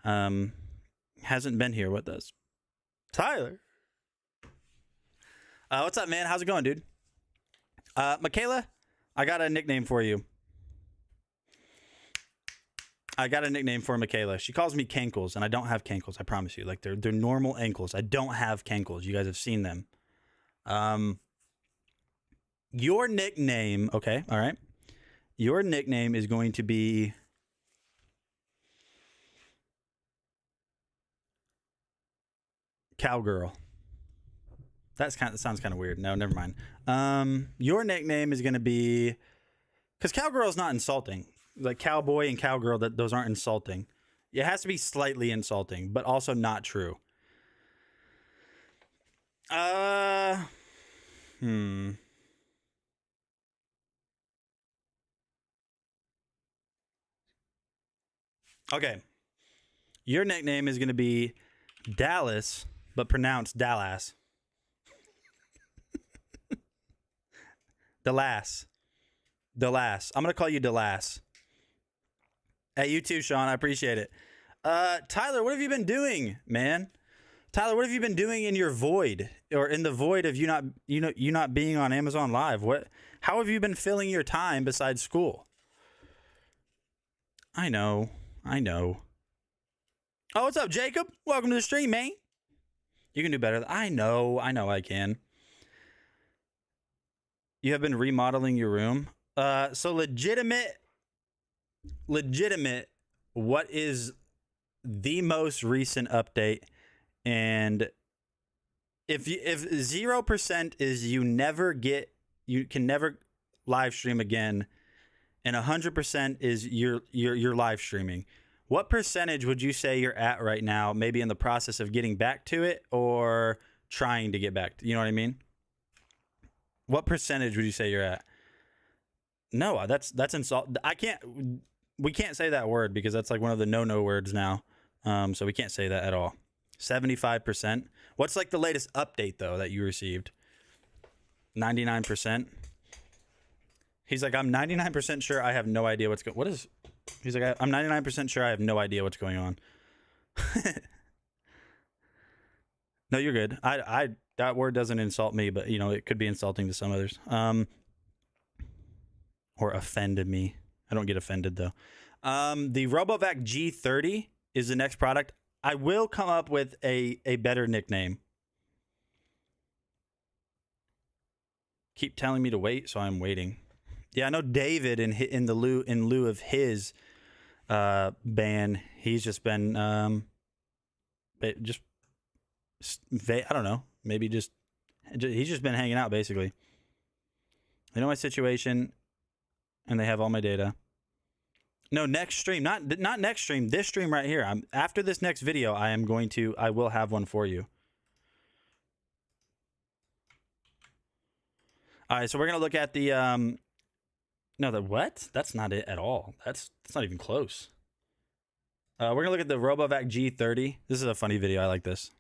hasn't been here with us. Tyler. What's up, man? How's it going, dude? Michaela, I got a nickname for you. I got a nickname for Michaela. She calls me Cankles, and I don't have cankles, I promise you. Like, they're normal ankles. I don't have cankles. You guys have seen them. Your nickname, okay, all right. Your nickname is going to be Cowgirl. That sounds kind of weird. No, never mind. Your nickname is going to be, because Cowgirl is not insulting. Like cowboy and cowgirl, those aren't insulting. It has to be slightly insulting, but also not true. Okay. Your nickname is going to be Dallas, but pronounced Dallas. Delas. Delas. I'm going to call you Delas. Hey, you too, Sean. I appreciate it. Tyler, what have you been doing, man? Tyler, what have you been doing in your void, or in the void of you not being on Amazon Live? How have you been filling your time besides school? I know. Oh, what's up, Jacob? Welcome to the stream, man. You can do better. I know I can. You have been remodeling your room. So legitimate, what is the most recent update? And if 0% is you can never live stream again, and 100% is you're live streaming, what percentage would you say you're at right now? Maybe in the process of getting back to it, or trying to get back to, you know what I mean? What percentage would you say you're at? No, that's insult. We can't say that word because that's like one of the no words now. So we can't say that at all. 75%. What's like the latest update though that you received? 99%. He's like, I'm 99% sure I have no idea what's going. What is? He's like, I'm 99% sure I have no idea what's going on. No, you're good. I that word doesn't insult me, but you know it could be insulting to some others. Or offended me. I don't get offended though. The RoboVac G30 is the next product. I will come up with a better nickname. Keep telling me to wait, so I'm waiting. Yeah, I know David in lieu of his ban, he's just been I don't know, maybe he's just been hanging out basically. They know my situation, and they have all my data. No, next stream, not next stream. This stream right here. After this next video, I will have one for you. All right, so we're gonna look at the no, the what? That's not it at all. That's not even close. We're gonna look at the RoboVac G30. This is a funny video. I like this.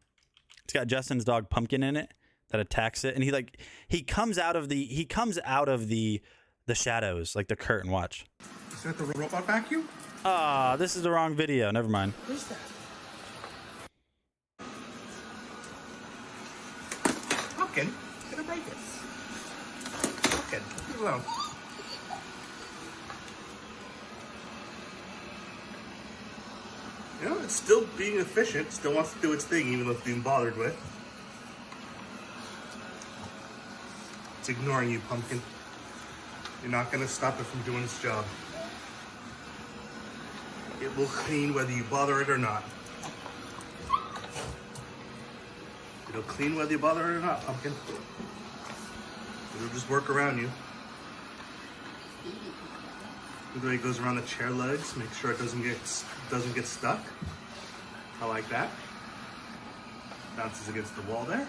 It's got Justin's dog Pumpkin in it that attacks it, and he comes out of the shadows, like the curtain. Watch. Is that the robot vacuum? Ah, this is the wrong video. Never mind. What is that? Pumpkin, I'm gonna break it. Pumpkin, leave it alone. You know, it's still being efficient, still wants to do its thing, even though it's being bothered with. It's ignoring you, Pumpkin. You're not gonna stop it from doing its job. It will clean whether you bother it or not. It'll clean whether you bother it or not, Pumpkin. It'll just work around you. The way it goes around the chair legs, make sure it doesn't get stuck. I like that. Bounces against the wall there. And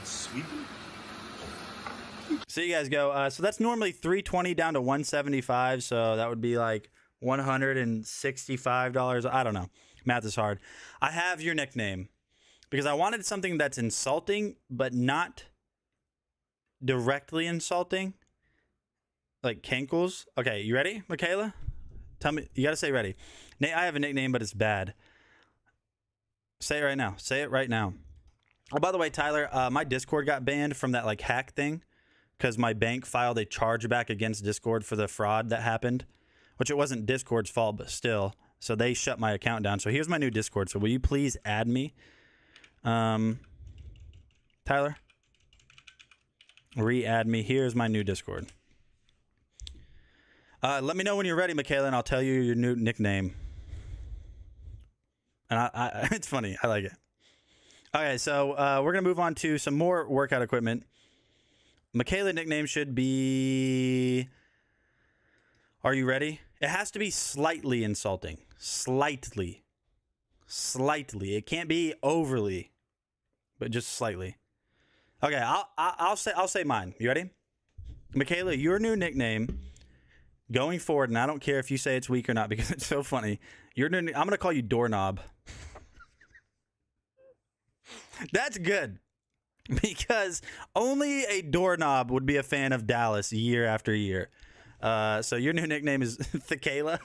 it's sweeping. So you guys go. So that's normally $320 down to $175. So that would be like $165. I don't know. Math is hard. I have your nickname because I wanted something that's insulting, but not directly insulting. Like Cankles. Okay, you ready, Michaela? Tell me. You got to say ready. Nate, I have a nickname, but it's bad. Say it right now. Say it right now. Oh, by the way, Tyler, my Discord got banned from that like hack thing because my bank filed a chargeback against Discord for the fraud that happened, which it wasn't Discord's fault, but still. So they shut my account down. So here's my new Discord. So will you please add me? Tyler? Re-add me. Here's my new Discord. Let me know when you're ready, Michaela, and I'll tell you your new nickname. And it's funny. I like it. Okay, so we're going to move on to some more workout equipment. Michaela nickname should be... Are you ready? It has to be slightly insulting. Slightly. Slightly. It can't be overly, but just slightly. Okay, I'll say mine. You ready? Michaela, your new nickname going forward, and I don't care if you say it's weak or not because it's so funny. I'm gonna call you Doorknob. That's good because only a doorknob would be a fan of Dallas year after year. So your new nickname is Thakela.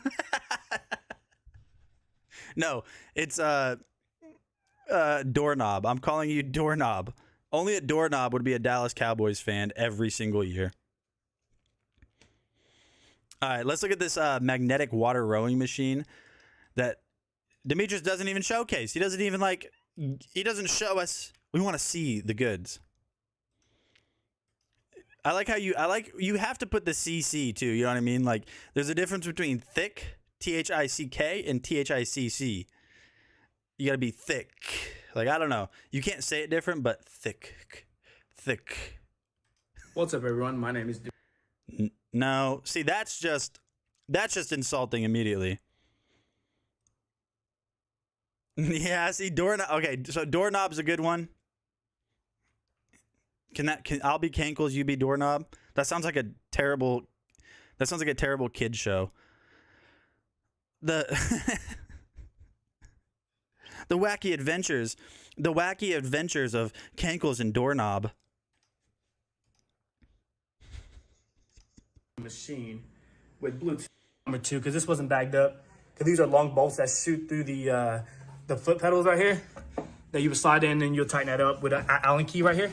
No, it's Doorknob. I'm calling you Doorknob. Only a doorknob would be a Dallas Cowboys fan every single year. All right, let's look at this magnetic water rowing machine that Demetrius doesn't even showcase. He doesn't even he doesn't show us. We want to see the goods. I like how you have to put the CC too. You know what I mean? Like there's a difference between thick, THICK, and THICC. You got to be thick. Like, I don't know. You can't say it different, but thick. What's up, everyone? My name is... No. See, that's just insulting immediately. Yeah, see, doorknob. Okay, so doorknob's a good one. Can I'll be Cankles, you be Doorknob? That sounds like a terrible kid show. The The wacky adventures of Cankles and Doorknob. Machine with Bluetooth number 2, because this wasn't bagged up. Because these are long bolts that shoot through the foot pedals right here that you would slide in, and you'll tighten that up with an Allen key right here,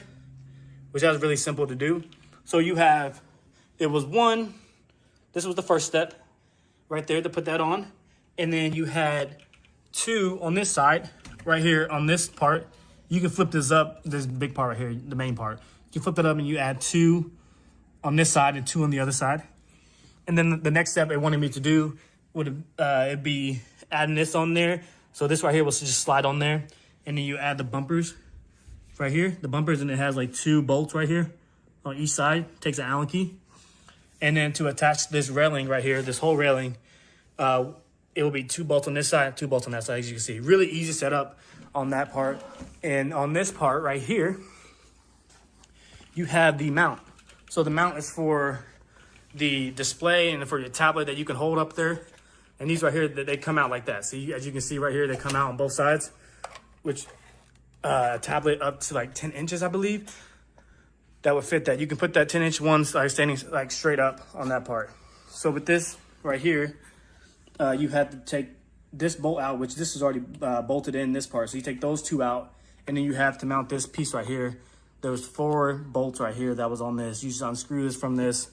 which is really simple to do. So you have, this was the first step right there to put that on, and then you had 2 on this side right here on this part. You can flip this up, this big part right here, the main part. You flip it up and you add 2 on this side and 2 on the other side. And then the next step they wanted me to do would it'd be adding this on there. So this right here will just slide on there, and then you add the bumpers right here, the bumpers, and it has like 2 bolts right here on each side. Takes an Allen key, and then to attach this railing right here, this whole railing, it will be 2 bolts on this side, 2 bolts on that side. As you can see, really easy setup on that part. And on this part right here, you have the mount. So the mount is for the display and for your tablet that you can hold up there. And these right here, they come out like that. See, as you can see right here, they come out on both sides, which a tablet up to like 10 inches, I believe, that would fit that. You can put that 10-inch one standing like straight up on that part. So with this right here, you have to take this bolt out, which this is already bolted in this part. So you take those 2 out, and then you have to mount this piece right here. There's 4 bolts right here that was on this. You just unscrew this from this,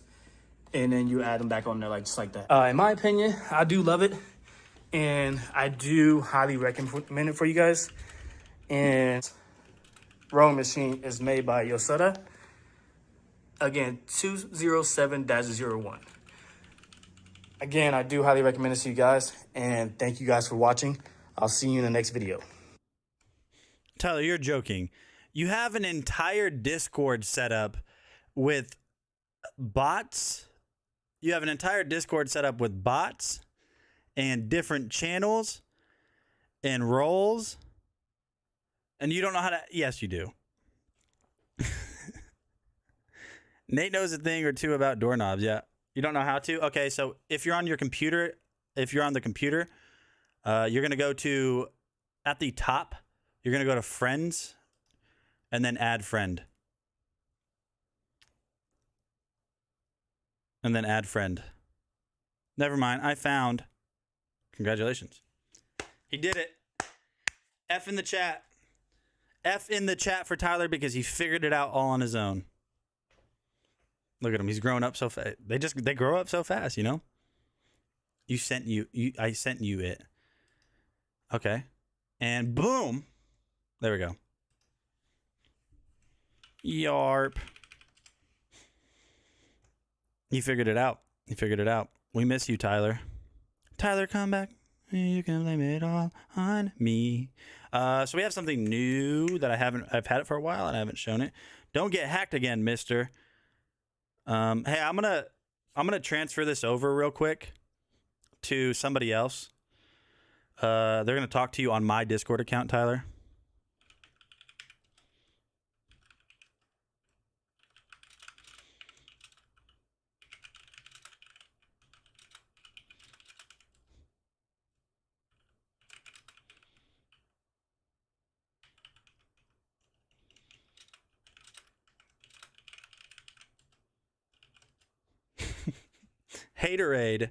and then you add them back on there just like that. In my opinion, I do love it, and I do highly recommend it for you guys. And rowing machine is made by Yosada. Again, 207-01. Again, I do highly recommend this to you guys, and thank you guys for watching. I'll see you in the next video. Tyler, you're joking. You have an entire Discord set up with bots. You have an entire Discord set up with bots and different channels and roles, and you don't know how to... Yes, you do. Nate knows a thing or two about doorknobs, yeah. You don't know how to? Okay, so if you're on the computer, you're going to go to, at the top, you're going to go to Friends, and then Add Friend. And then Add Friend. Never mind, I found. Congratulations. He did it. F in the chat. F in the chat for Tyler because he figured it out all on his own. Look at him. He's growing up so fast. They grow up so fast, you know? I sent you it. Okay. And boom. There we go. Yarp. You figured it out. We miss you, Tyler. Tyler, come back. You can blame it all on me. So we have something new that I've had it for a while and I haven't shown it. Don't get hacked again, mister. Hey, I'm gonna transfer this over real quick to somebody else. They're gonna talk to you on my Discord account, Tyler. Haterade.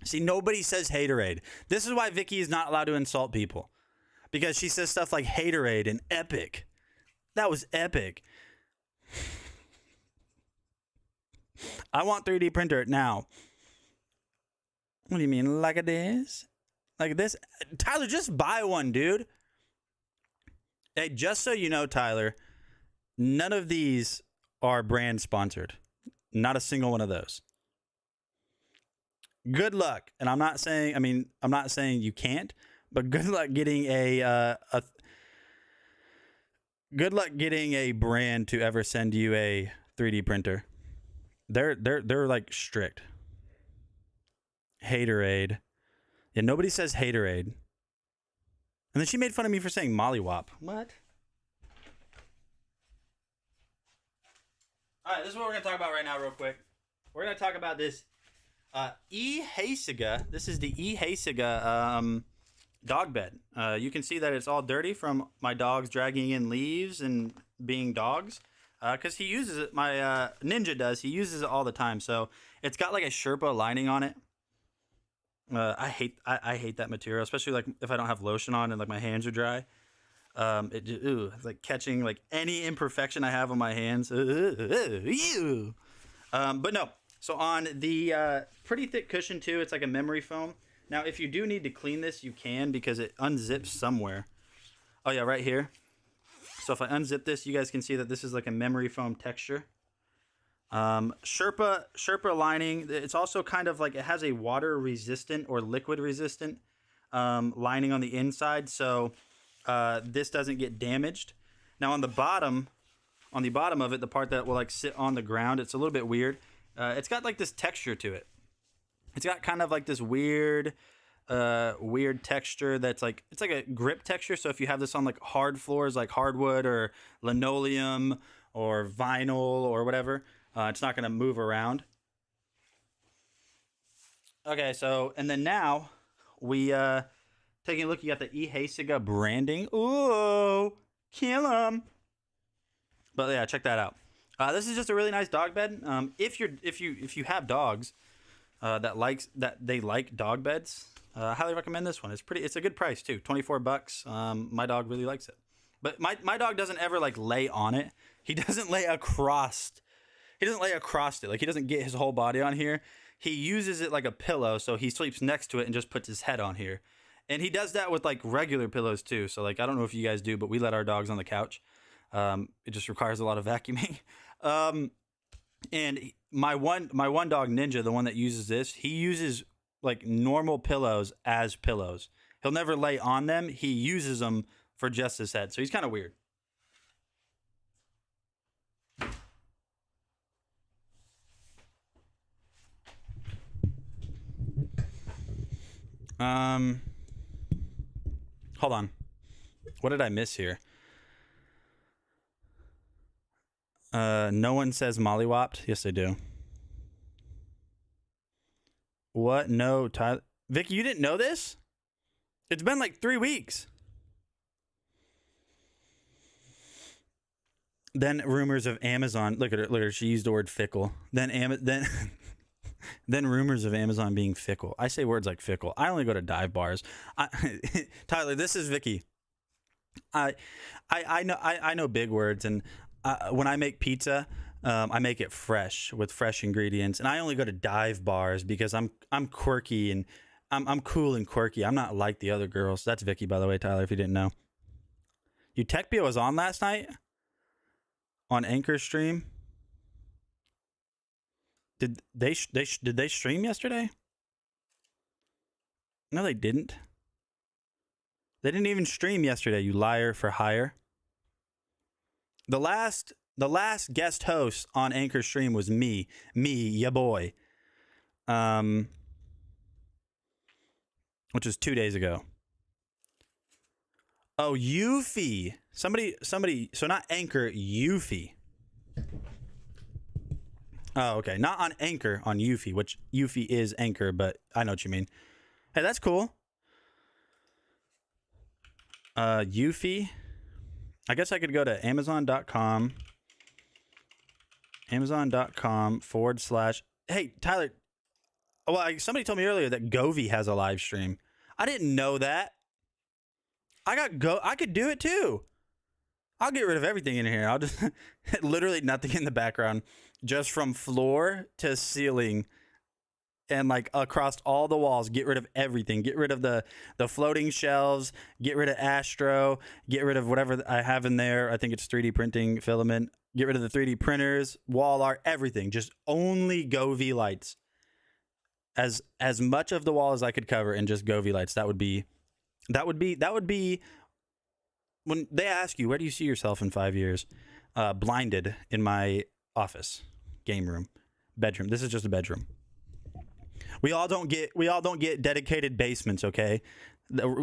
See, nobody says haterade. This is why Vicky is not allowed to insult people. Because she says stuff like haterade and epic. That was epic. I want 3D printer now. What do you mean, like this? Like this? Tyler, just buy one, dude. Hey, just so you know, Tyler, none of these are brand sponsored. Not a single one of those. Good luck. And I'm not saying you can't, but good luck getting good luck getting a brand to ever send you a 3D printer. They're like strict. Haterade. Yeah, nobody says haterade. And then she made fun of me for saying mollywop. What? All right, this is what we're going to talk about right now real quick. We're going to talk about this E. Haciga. This is the E. Haciga dog bed. You can see that it's all dirty from my dogs dragging in leaves and being dogs. Because he uses it, my Ninja does. He uses it all the time. So it's got like a Sherpa lining on it. I hate that material, especially like if I don't have lotion on and like my hands are dry. It's like catching like any imperfection I have on my hands. But no. So on the pretty thick cushion too, it's like a memory foam. Now, if you do need to clean this, you can because it unzips somewhere. Oh yeah, right here. So if I unzip this, you guys can see that this is like a memory foam texture. Sherpa lining. It's also kind of like it has a water resistant or liquid resistant lining on the inside, so this doesn't get damaged. Now on the bottom of it, the part that will like sit on the ground, it's a little bit weird. It's got like this texture to it. It's got kind of like this weird texture that's like, it's like a grip texture. So if you have this on like hard floors, like hardwood or linoleum or vinyl or whatever, it's not going to move around. Okay, so, and then now we taking a look, you got the E. Haciga branding. Ooh, kill 'em. But yeah, check that out. This is just a really nice dog bed. If you have dogs that they like dog beds, I highly recommend this one. It's a good price too, $24. My dog really likes it. But my dog doesn't ever like lay on it. He doesn't lay across. He doesn't lay across it. Like he doesn't get his whole body on here. He uses it like a pillow, so he sleeps next to it and just puts his head on here. And he does that with like regular pillows too. So like I don't know if you guys do, but we let our dogs on the couch. It just requires a lot of vacuuming. And my one dog Ninja, the one that uses this, he uses like normal pillows as pillows. He'll never lay on them. He uses them for just his head. So he's kind of weird. Hold on. What did I miss here? No one says mollywopped. Yes, they do. What? No, Tyler. Vicky, you didn't know this? It's been like 3 weeks. Then rumors of Amazon. Look at her. Look at her. She used the word fickle. Then rumors of Amazon being fickle. I say words like fickle. I only go to dive bars. Tyler, this is Vicky. I know big words, and when I make pizza, I make it fresh with fresh ingredients, and I only go to dive bars because I'm quirky and I'm cool and quirky. I'm not like the other girls. That's Vicky, by the way, Tyler, if you didn't know. Utechpia was on last night on Anchor stream. Did they stream yesterday? No, they didn't. They didn't even stream yesterday, you liar for hire. The last guest host on Anchor stream was me, ya boy. Which was 2 days ago. Oh, Eufy. Somebody, so not Anchor, Eufy. Oh, okay. Not on Anchor, on Eufy, which Eufy is Anchor, but I know what you mean. Hey, that's cool. Eufy. I guess I could go to Amazon.com. Amazon.com / Hey, Tyler, Well, somebody told me earlier that Govee has a live stream. I didn't know that. I could do it too. I'll get rid of everything in here. I'll just literally nothing in the background, just from floor to ceiling and like across all the walls. Get rid of everything. Get rid of the floating shelves. Get rid of Astro. Get rid of whatever I have in there. I think it's 3D printing filament. Get rid of the 3D printers, wall art, everything. Just only Govee lights. As much of the wall as I could cover and just Govee lights. That would be when they ask you, where do you see yourself in 5 years? Blinded in my office, game room, bedroom. This is just a bedroom. We all don't get dedicated basements, okay?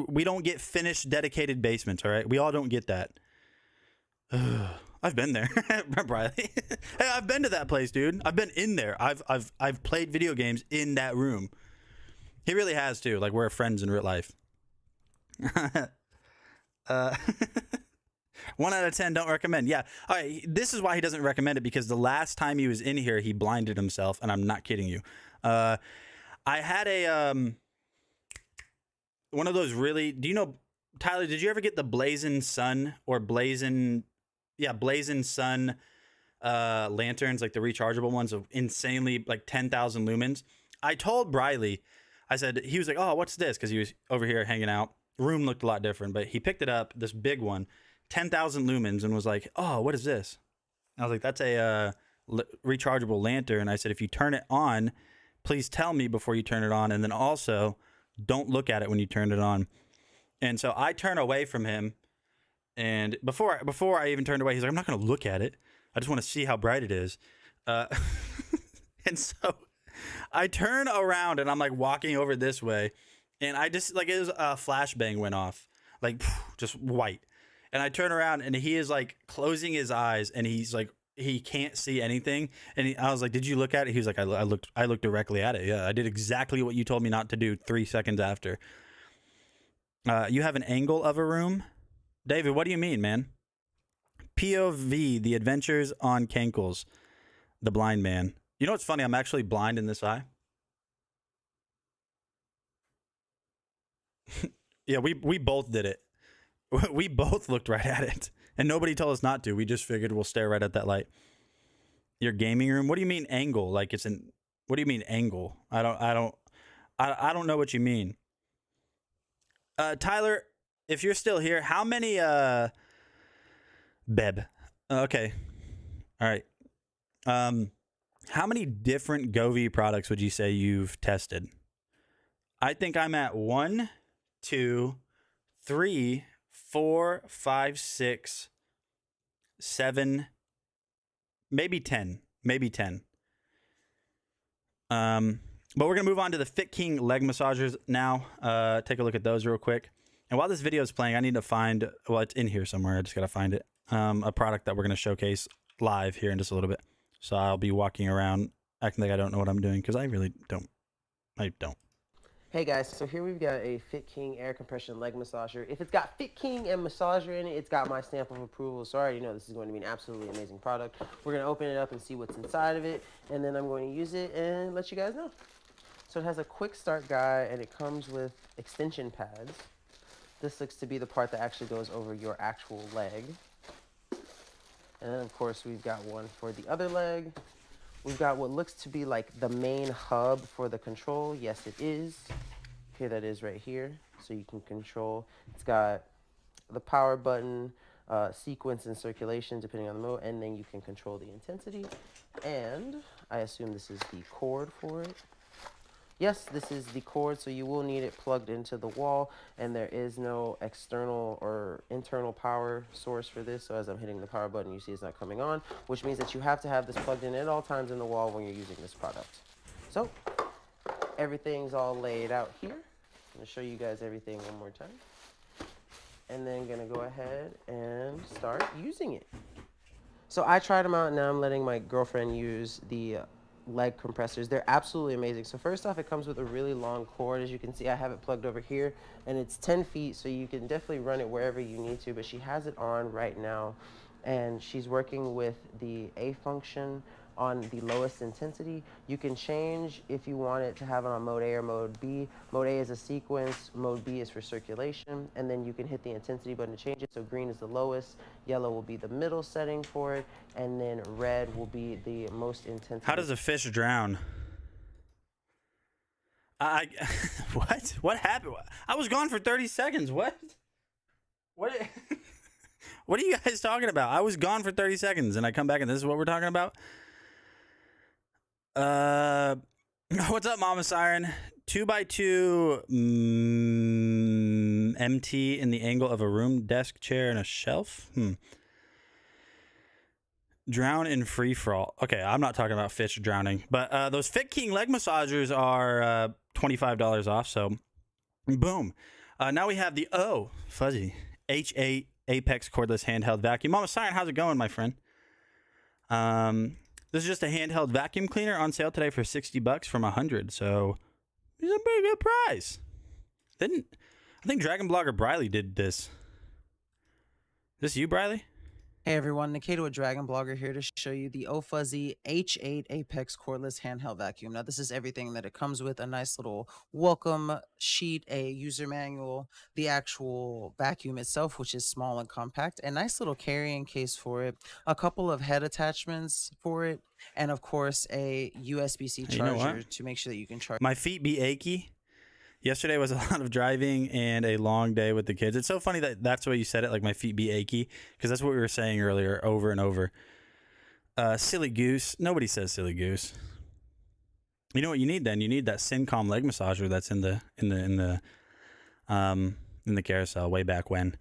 We don't get finished dedicated basements, all right? We all don't get that. I've been there, Briley. Hey, I've been to that place, dude. I've been in there. I've played video games in that room. He really has too. Like, we're friends in real life. 1 out of 10 don't recommend. Yeah. All right. This is why he doesn't recommend it, because the last time he was in here, he blinded himself, and I'm not kidding you. I had a one of those really. Do you know, Tyler? Did you ever get the Blazing Sun or Blazing Sun lanterns, like the rechargeable ones of insanely like 10,000 lumens? I told Briley, I said, he was like, "Oh, what's this?" Because he was over here hanging out. Room looked a lot different, but he picked it up, this big one, 10,000 lumens, and was like, "Oh, what is this?" I was like, "That's a rechargeable lantern." I said, "If you turn it on, please tell me before you turn it on, and then also don't look at it when you turn it on." And so I turn away from him, and before I even turned away, he's like, "I'm not going to look at it. I just want to see how bright it is." And so I turn around, and I'm like walking over this way, and I just like, it was a flashbang went off, like just white. And I turn around, and he is like closing his eyes, and he's like, he can't see anything. And I was like, "Did you look at it?" He was like, I looked directly at it. Yeah, I did exactly what you told me not to do 3 seconds after. You have an angle of a room? David, what do you mean, man? POV, The Adventures on Cankles, the blind man. You know what's funny? I'm actually blind in this eye. Yeah, we both did it. We both looked right at it, and nobody told us not to. We just figured we'll stare right at that light. Your gaming room? What do you mean angle? Like it's an? What do you mean angle? I don't know what you mean. Tyler, if you're still here, how many Beb? Okay, all right. How many different Govee products would you say you've tested? I think I'm at 1, 2, 3, 4, 5, 6, 7, maybe 10. But we're gonna move on to the Fit King leg massagers now. Take a look at those real quick. And while this video is playing, I need to find, well, it's in here somewhere. I just gotta find it. A product that we're gonna showcase live here in just a little bit. So I'll be walking around acting like I don't know what I'm doing, because I really don't. I don't. Hey guys, so here we've got a Fit King air compression leg massager. If it's got Fit King and massager in it, it's got my stamp of approval. So I already know this is going to be an absolutely amazing product. We're going to open it up and see what's inside of it, and then I'm going to use it and let you guys know. So it has a quick start guide, and it comes with extension pads. This looks to be the part that actually goes over your actual leg. And then of course we've got one for the other leg. We've got what looks to be like the main hub for the control. Yes, it is. Here that is right here. So you can control. It's got the power button, sequence and circulation depending on the mode, and then you can control the intensity. And I assume this is the cord for it. Yes, this is the cord, so you will need it plugged into the wall, and there is no external or internal power source for this. So as I'm hitting the power button, you see it's not coming on, which means that you have to have this plugged in at all times in the wall when you're using this product. So everything's all laid out here. I'm going to show you guys everything one more time, and then going to go ahead and start using it. So I tried them out, and now I'm letting my girlfriend use the leg compressors. They're absolutely amazing. So first off, it comes with a really long cord. As you can see, I have it plugged over here, and it's 10 feet, so you can definitely run it wherever you need to, but she has it on right now, and she's working with the A function on the lowest intensity. You can change if you want it to have it on mode A or mode B. Mode A is a sequence, mode B is for circulation, and then you can hit the intensity button to change it. So green is the lowest, yellow will be the middle setting for it, and then red will be the most intense. How does a fish drown? What? What happened? I was gone for 30 seconds. What? What? What are you guys talking about? I was gone for 30 seconds and I come back and this is what we're talking about? What's up, Mama Siren? 2x2 MT in the angle of a room, desk, chair, and a shelf? Drown in free for all. Okay, I'm not talking about fish drowning, but those Fit King leg massagers are $25 off. So, boom. Now we have the fuzzy H8 Apex cordless handheld vacuum. Mama Siren, how's it going, my friend? This is just a handheld vacuum cleaner on sale today for $60 from $100. So, it's a pretty good price. I think DragonBlogger Briley did this. Is this you, Briley? Hey everyone, Nikita with DragonBlogger here to show you the OFuzzy H8 Apex cordless handheld vacuum. Now this is everything that it comes with: a nice little welcome sheet, a user manual, the actual vacuum itself, which is small and compact, a nice little carrying case for it, a couple of head attachments for it, and of course a USB-C charger to make sure that you can charge. My feet be achy. Yesterday was a lot of driving and a long day with the kids. It's so funny that that's the way you said it, like my feet be achy, because that's what we were saying earlier over and over. Silly goose. Nobody says silly goose. You know what you need then? You need that Syncom leg massager that's in the carousel way back when.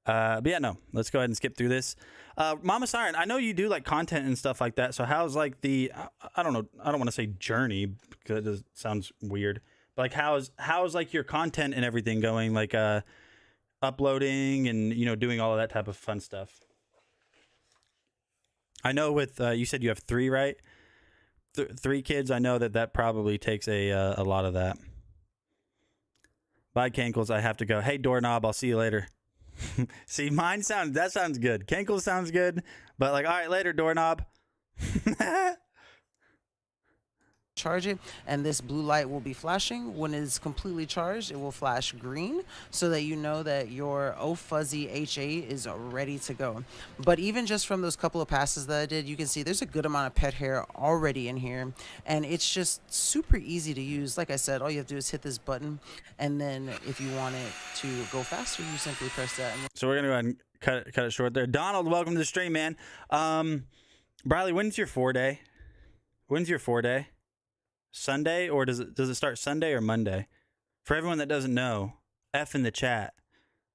But yeah, no. Let's go ahead and skip through this. Mama Siren, I know you do like content and stuff like that. So how's like the I don't know. I don't want to say journey because it sounds weird. Like how's like your content and everything going, like uploading and doing all of that type of fun stuff? I know with you said you have 3, right? 3 kids. I know that probably takes a lot of that. Bye, Cankles. I have to go. Hey, doorknob. I'll see you later. See, that sounds good. Cankles sounds good, but like, all right, later, doorknob. Charge it, and this blue light will be flashing. When it is completely charged, it will flash green so that you know that your OFuzzy H8 is ready to go. But even just from those couple of passes that I did, you can see there's a good amount of pet hair already in here, and it's just super easy to use. Like I said, all you have to do is hit this button, and then if you want it to go faster, you simply press that. So we're gonna go ahead and cut it short there. Donald, welcome to the stream, man. Briley, when's your 4-day? When's your 4-day? Sunday, or does it start Sunday or Monday? For everyone that doesn't know, F in the chat,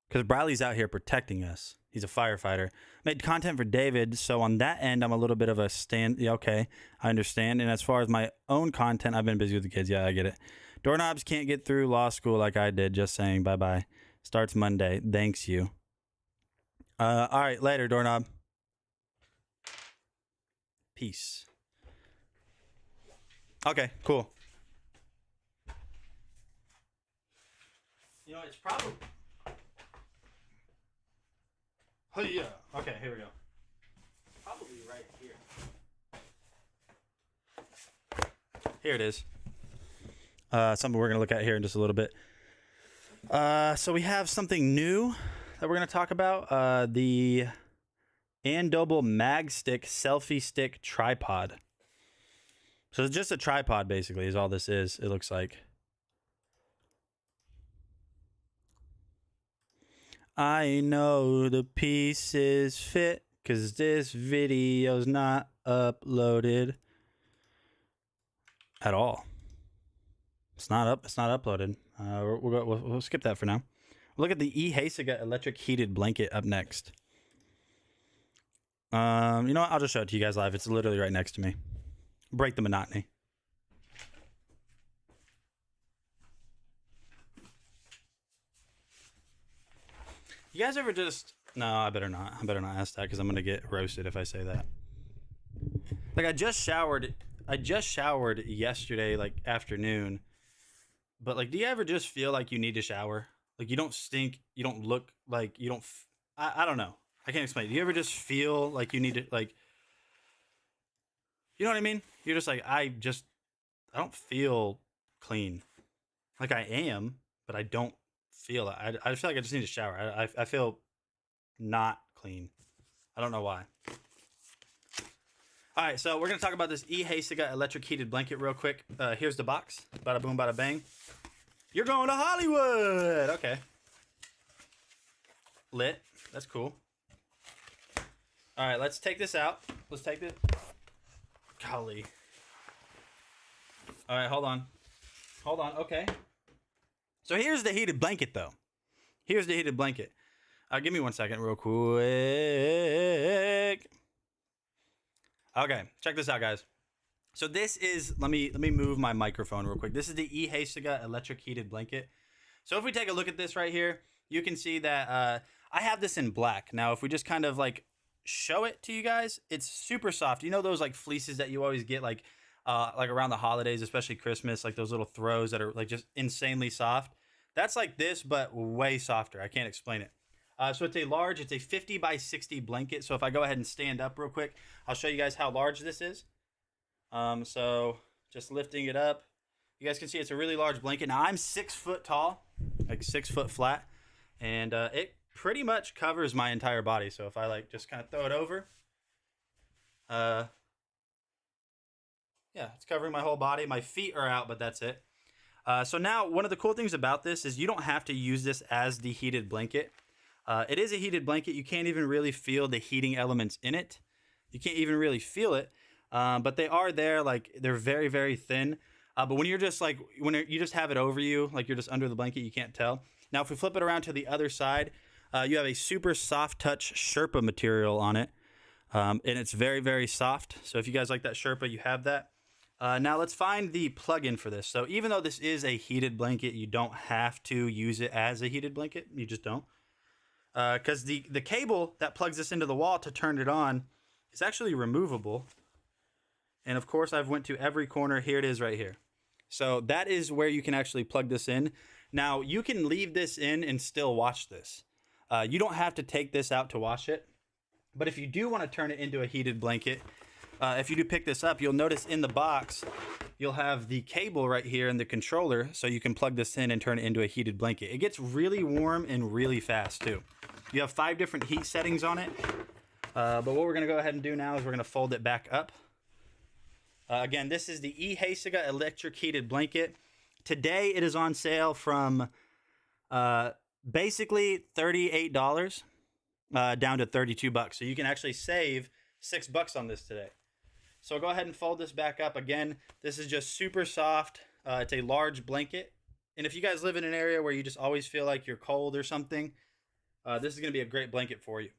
because Briley's out here protecting us. He's a firefighter. Made content for David, so on that end, I'm a little bit of a stand. Yeah, okay, I understand. And as far as my own content, I've been busy with the kids. Yeah, I get it. Doorknobs can't get through law school like I did. Just saying. Bye bye. Starts Monday. Thanks you. All right, later, doorknob. Peace. Okay, cool. You know, it's probably... Oh, yeah. Okay, here we go. Probably right here. Here it is. Something we're going to look at here in just a little bit. So we have something new that we're going to talk about. The Andoble Mag Stick Selfie Stick Tripod. So it's just a tripod, basically, is all this is, it looks like. I know the pieces fit, because this video's not uploaded at all. It's not uploaded. We'll skip that for now. Look at the E-Hasaga electric heated blanket up next. You know what? I'll just show it to you guys live. It's literally right next to me. Break the monotony. You guys ever just... No, I better not. I better not ask that because I'm going to get roasted if I say that. Like, I just showered yesterday, like, afternoon. But, like, do you ever just feel like you need to shower? Like, you don't stink. You don't look like... You don't... I don't know. I can't explain. Do you ever just feel like you need to, like... You know what I mean? You're just like, I don't feel clean. Like I am, but I don't feel it. I feel like I just need a shower. I feel not clean. I don't know why. All right, so we're going to talk about this Ehesiga electric heated blanket real quick. Here's the box. Bada boom, bada bang. You're going to Hollywood. Okay. Lit. That's cool. All right, let's take this out. Let's take this. Golly. All right, hold on. Hold on. Okay. So here's the heated blanket, though. Here's the heated blanket. Give me 1 second real quick. Okay, check this out, guys. So this is, let me move my microphone real quick. This is the Ehesiga electric heated blanket. So if we take a look at this right here, you can see that I have this in black. Now, if we just kind of like show it to you guys, it's super soft. You know those like fleeces that you always get like around the holidays, especially Christmas, like those little throws that are like just insanely soft. That's like this, but way softer. I can't explain it. So it's a 50 by 60 blanket. So if I go ahead and stand up real quick, I'll show you guys how large this is. So just lifting it up, you guys can see it's a really large blanket. Now I'm 6 foot tall, like 6 foot flat, and it pretty much covers my entire body. So if I like just kind of throw it over, yeah, it's covering my whole body. My feet are out, but that's it. So now one of the cool things about this is you don't have to use this as the heated blanket. It is a heated blanket. You can't even really feel the heating elements in it. You can't even really feel it, but they are there. Like they're very, very thin. But when you're just like, you just have it over you, like you're just under the blanket, you can't tell. Now, if we flip it around to the other side, you have a super soft touch Sherpa material on it. And it's very, very soft. So if you guys like that Sherpa, you have that. Now let's find the plug-in for this. So even though this is a heated blanket, you don't have to use it as a heated blanket. You just don't. Because the cable that plugs this into the wall to turn it on is actually removable. And of course, I've went to every corner. Here it is right here. So that is where you can actually plug this in. Now, you can leave this in and still wash this. You don't have to take this out to wash it. But if you do want to turn it into a heated blanket, if you do pick this up, you'll notice in the box, you'll have the cable right here and the controller, so you can plug this in and turn it into a heated blanket. It gets really warm and really fast, too. You have 5 different heat settings on it. But what we're going to go ahead and do now is we're going to fold it back up. Again, this is the Ehesiga electric heated blanket. Today, it is on sale from basically $38 down to $32. So you can actually save $6 on this today. So go ahead and fold this back up. Again, this is just super soft. It's a large blanket. And if you guys live in an area where you just always feel like you're cold or something, this is going to be a great blanket for you.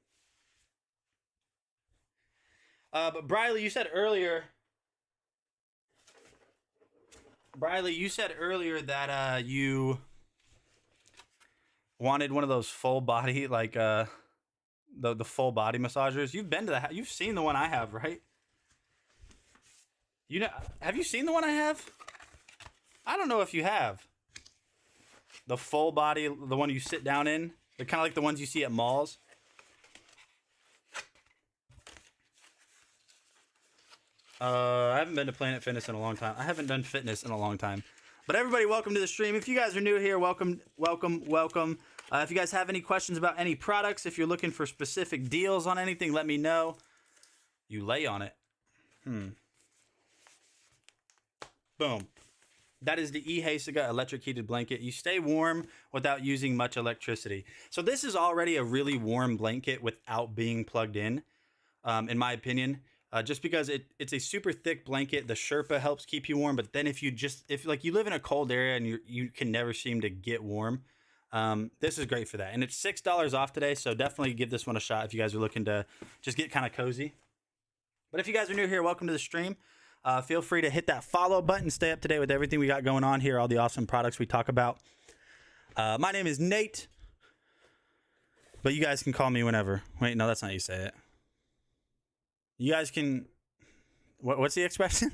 But Briley, you said earlier that you wanted one of those full body, like the full body massagers. You've been to that. You've seen the one I have, right? You know, have you seen the one I have? I don't know if you have. The full body, the one you sit down in. They're kind of like the ones you see at malls. I haven't been to Planet Fitness in a long time. I haven't done fitness in a long time. But everybody, welcome to the stream. If you guys are new here, welcome, welcome, welcome. If you guys have any questions about any products, if you're looking for specific deals on anything, let me know. You lay on it. Boom. That is the Ehesiga electric heated blanket. You stay warm without using much electricity. So this is already a really warm blanket without being plugged in my opinion. Just because it's a super thick blanket. The Sherpa helps keep you warm. But then if you live in a cold area and you can never seem to get warm, this is great for that. And it's $6 off today. So definitely give this one a shot if you guys are looking to just get kind of cozy. But if you guys are new here, welcome to the stream. Feel free to hit that follow button. Stay up to date with everything we got going on here. All the awesome products we talk about. My name is Nate. But you guys can call me whenever. Wait, no, that's not how you say it. You guys can... What's the expression?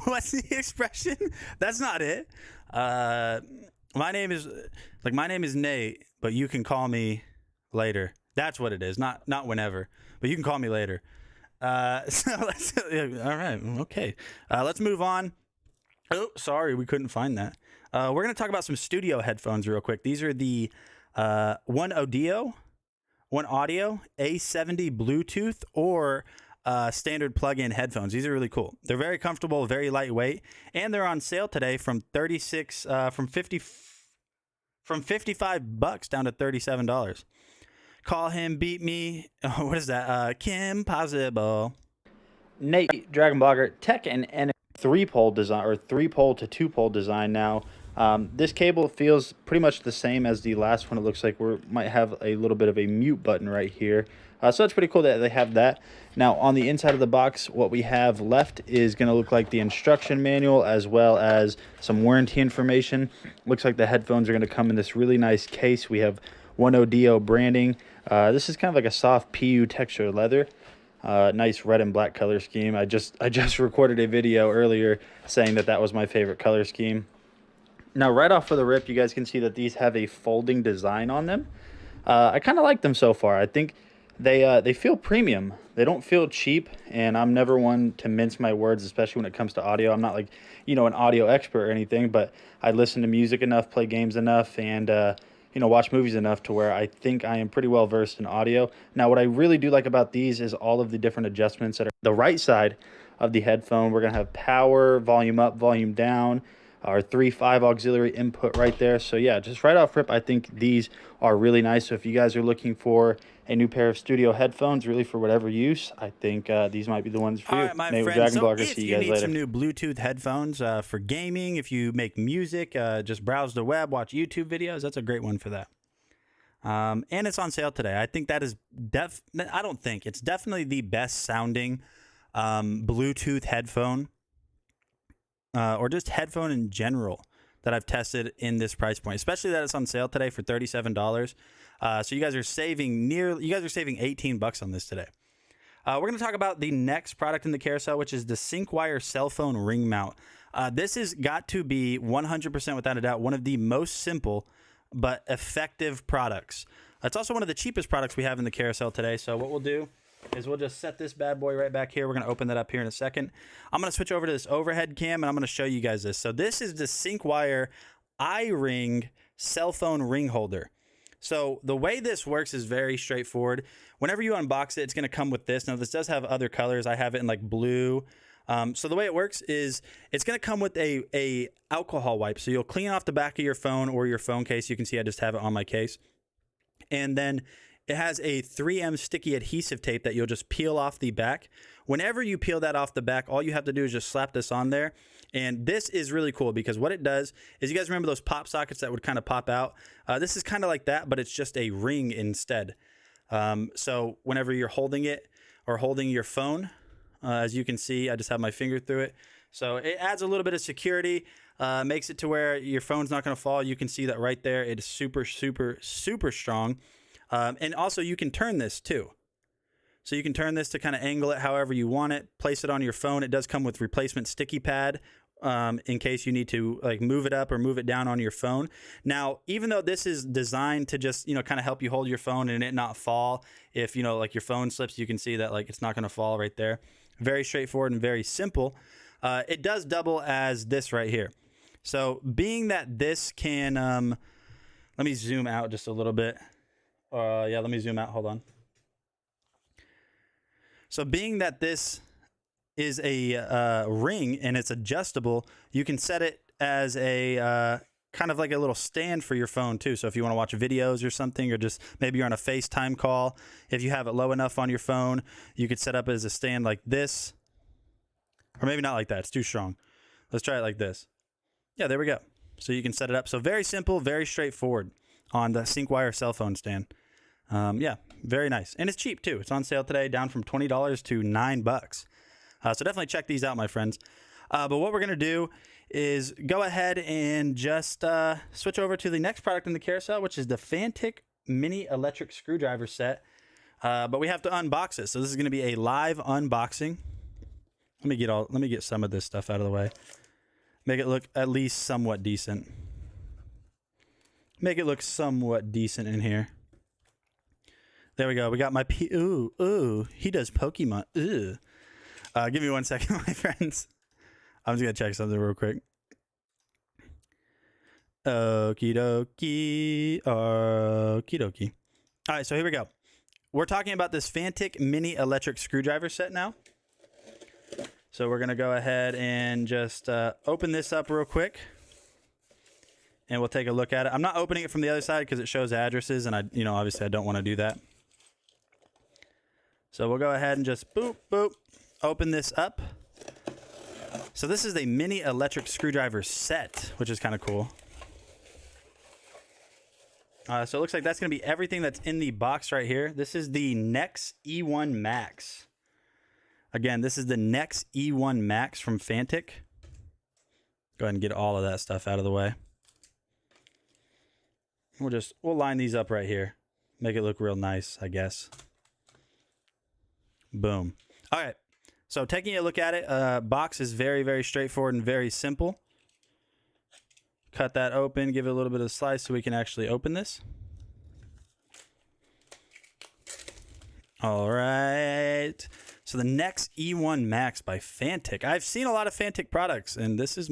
What's the expression? That's not it. My name is Nate, but you can call me later. That's what it is. Not whenever, but you can call me later. So all right, okay. Let's move on. Oh, sorry, we couldn't find that. We're gonna talk about some studio headphones real quick. These are the one audio A70 Bluetooth or standard plug-in headphones. These are really cool. They're very comfortable, very lightweight, and they're on sale today from from $55 down to $37. Call him, beat me. Oh, what is that? Kim Possible. Nate, DragonBlogger, tech and 3-pole design, or 3-pole to 2-pole design now. This cable feels pretty much the same as the last one. It looks like we might have a little bit of a mute button right here. So it's pretty cool that they have that. Now on the inside of the box, what we have left is going to look like the instruction manual as well as some warranty information. Looks like the headphones are going to come in this really nice case. We have 1ODO branding. This is kind of like a soft PU texture leather. Nice red and black color scheme. I just recorded a video earlier saying that was my favorite color scheme. Now, right off of the rip, you guys can see that these have a folding design on them. I kind of like them so far. I think they feel premium. They don't feel cheap, and I'm never one to mince my words, especially when it comes to audio. I'm not like, an audio expert or anything, but I listen to music enough, play games enough, and watch movies enough to where I think I am pretty well versed in audio. Now, what I really do like about these is all of the different adjustments that are the right side of the headphone. We're going to have power, volume up, volume down, our 3.5 auxiliary input right there. So yeah, just right off rip, I think these are really nice. So if you guys are looking for a new pair of studio headphones, really for whatever use, I think these might be the ones for you. All right, my Nate with friends. So DragonBloggers. if See you you guys need later. some new Bluetooth headphones for gaming, if you make music, just browse the web, watch YouTube videos, that's a great one for that. And it's on sale today. I think that is it's definitely the best sounding Bluetooth headphone or just headphone in general that I've tested in this price point, especially that it's on sale today for $37. So you guys are saving $18 on this today. We're going to talk about the next product in the carousel, which is the SyncWire cell phone ring mount. This has got to be 100% without a doubt one of the most simple but effective products. It's also one of the cheapest products we have in the carousel today. So what we'll do is we'll just set this bad boy right back here. We're going to open that up here in a second. I'm going to switch over to this overhead cam, and I'm going to show you guys this. So this is the SyncWire iRing cell phone ring holder. So the way this works is very straightforward. Whenever you unbox it, it's going to come with this. Now, this does have other colors. I have it in like blue. So the way it works is it's going to come with a alcohol wipe. So you'll clean off the back of your phone or your phone case. You can see I just have it on my case. And then it has a 3M sticky adhesive tape that you'll just peel off the back. Whenever you peel that off the back, all you have to do is just slap this on there. And this is really cool because what it does is, you guys remember those pop sockets that would kind of pop out? This is kind of like that, but it's just a ring instead. So whenever you're holding it or holding your phone, as you can see, I just have my finger through it. So it adds a little bit of security, makes it to where your phone's not going to fall. You can see that right there. It is super, super, super strong. And also you can turn this too. So you can turn this to kind of angle it however you want it, place it on your phone. It does come with replacement sticky pad in case you need to like move it up or move it down on your phone. Now, even though this is designed to just, kind of help you hold your phone and it not fall, if, like your phone slips, you can see that like it's not going to fall right there. Very straightforward and very simple. It does double as this right here. So being that this can, let me zoom out just a little bit. Yeah, let me zoom out. Hold on. So being that this is a ring and it's adjustable, you can set it as a kind of like a little stand for your phone too. So if you want to watch videos or something, or just maybe you're on a FaceTime call, if you have it low enough on your phone, you could set up as a stand like this. Or maybe not like that. It's too strong. Let's try it like this. Yeah, there we go. So you can set it up. So very simple, very straightforward on the SyncWire cell phone stand. Yeah, very nice. And it's cheap too. It's on sale today, down from $20 to $9. So definitely check these out, my friends. But what we're going to do is go ahead and just switch over to the next product in the carousel, which is the Fantic Mini Electric Screwdriver Set. But we have to unbox it. So this is going to be a live unboxing. Let me get some of this stuff out of the way. Make it look at least somewhat decent. Make it look somewhat decent in here. There we go. We got my ooh, he does Pokemon. Ooh. Give me 1 second, my friends. I'm just gonna check something real quick. Okie dokie. Okie dokie. All right, so here we go. We're talking about this Fantic mini electric screwdriver set now. So we're gonna go ahead and just open this up real quick. And we'll take a look at it. I'm not opening it from the other side because it shows addresses, and obviously I don't want to do that. So we'll go ahead and just boop, boop, open this up. So this is a mini electric screwdriver set, which is kind of cool. So it looks like that's going to be everything that's in the box right here. This is the Nex E1 Max. Again, this is the Nex E1 Max from Fantic. Go ahead and get all of that stuff out of the way. We'll line these up right here. Make it look real nice, I guess. Boom. All right. So taking a look at it, box is very, very straightforward and very simple. Cut that open, give it a little bit of a slice so we can actually open this. All right. So the Nex E1 Max by Fantic. I've seen a lot of Fantic products, and this is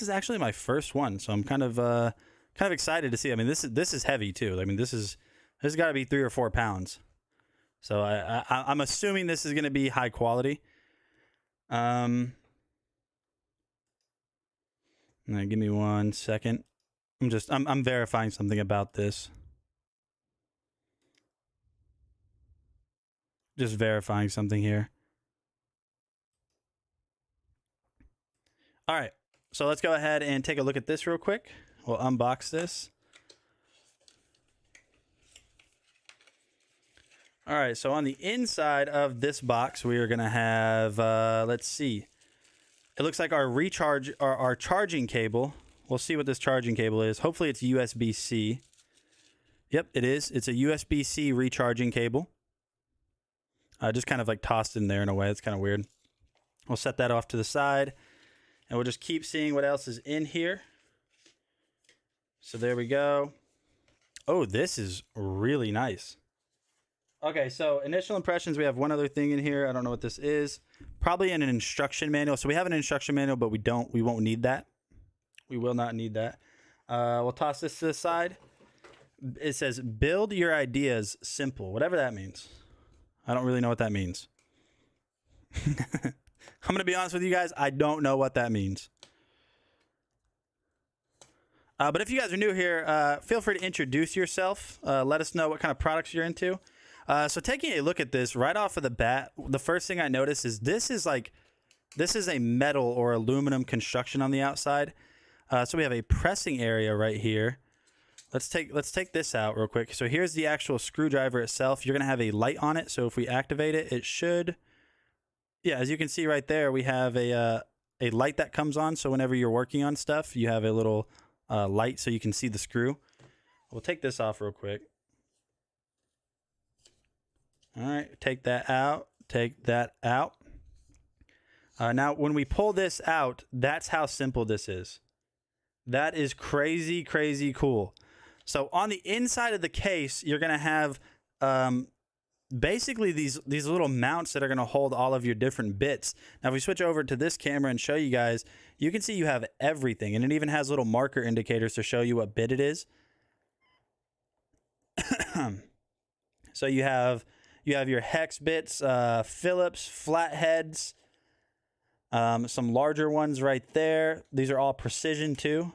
actually my first one. So I'm kind of excited to see. I mean, this is heavy too. I mean, this has got to be 3 or 4 pounds. So I'm assuming this is going to be high quality. Now, give me 1 second. I'm verifying something about this. Just verifying something here. All right. So let's go ahead and take a look at this real quick. We'll unbox this. All right. So on the inside of this box, we are going to have, let's see. It looks like our charging cable. We'll see what this charging cable is. Hopefully it's USB-C. Yep, it is. It's a USB-C recharging cable. Just kind of like tossed in there in a way. It's kind of weird. We'll set that off to the side. And we'll just keep seeing what else is in here. So there we go. Oh, this is really nice. Okay, so initial impressions, we have one other thing in here. I don't know what this is. Probably an instruction manual. So we have an instruction manual, but we won't need that. We will not need that. We'll toss this to the side. It says, build your ideas simple. Whatever that means. I don't really know what that means. I'm going to be honest with you guys. I don't know what that means. But if you guys are new here, feel free to introduce yourself. Let us know what kind of products you're into. So taking a look at this right off of the bat, the first thing I notice is this is a metal or aluminum construction on the outside. So we have a pressing area right here. Let's take this out real quick. So here's the actual screwdriver itself. You're gonna have a light on it. So if we activate it, it should, yeah, as you can see right there, we have a light that comes on. So whenever you're working on stuff, you have a little light so you can see the screw. We'll take this off real quick. All right, take that out, take that out. Now, when we pull this out, that's how simple this is. That is crazy, crazy cool. So on the inside of the case, you're going to have basically these little mounts that are going to hold all of your different bits. Now, if we switch over to this camera and show you guys, you can see you have everything. And it even has little marker indicators to show you what bit it is. So you have your hex bits, Phillips, flatheads, some larger ones right there. These are all precision too.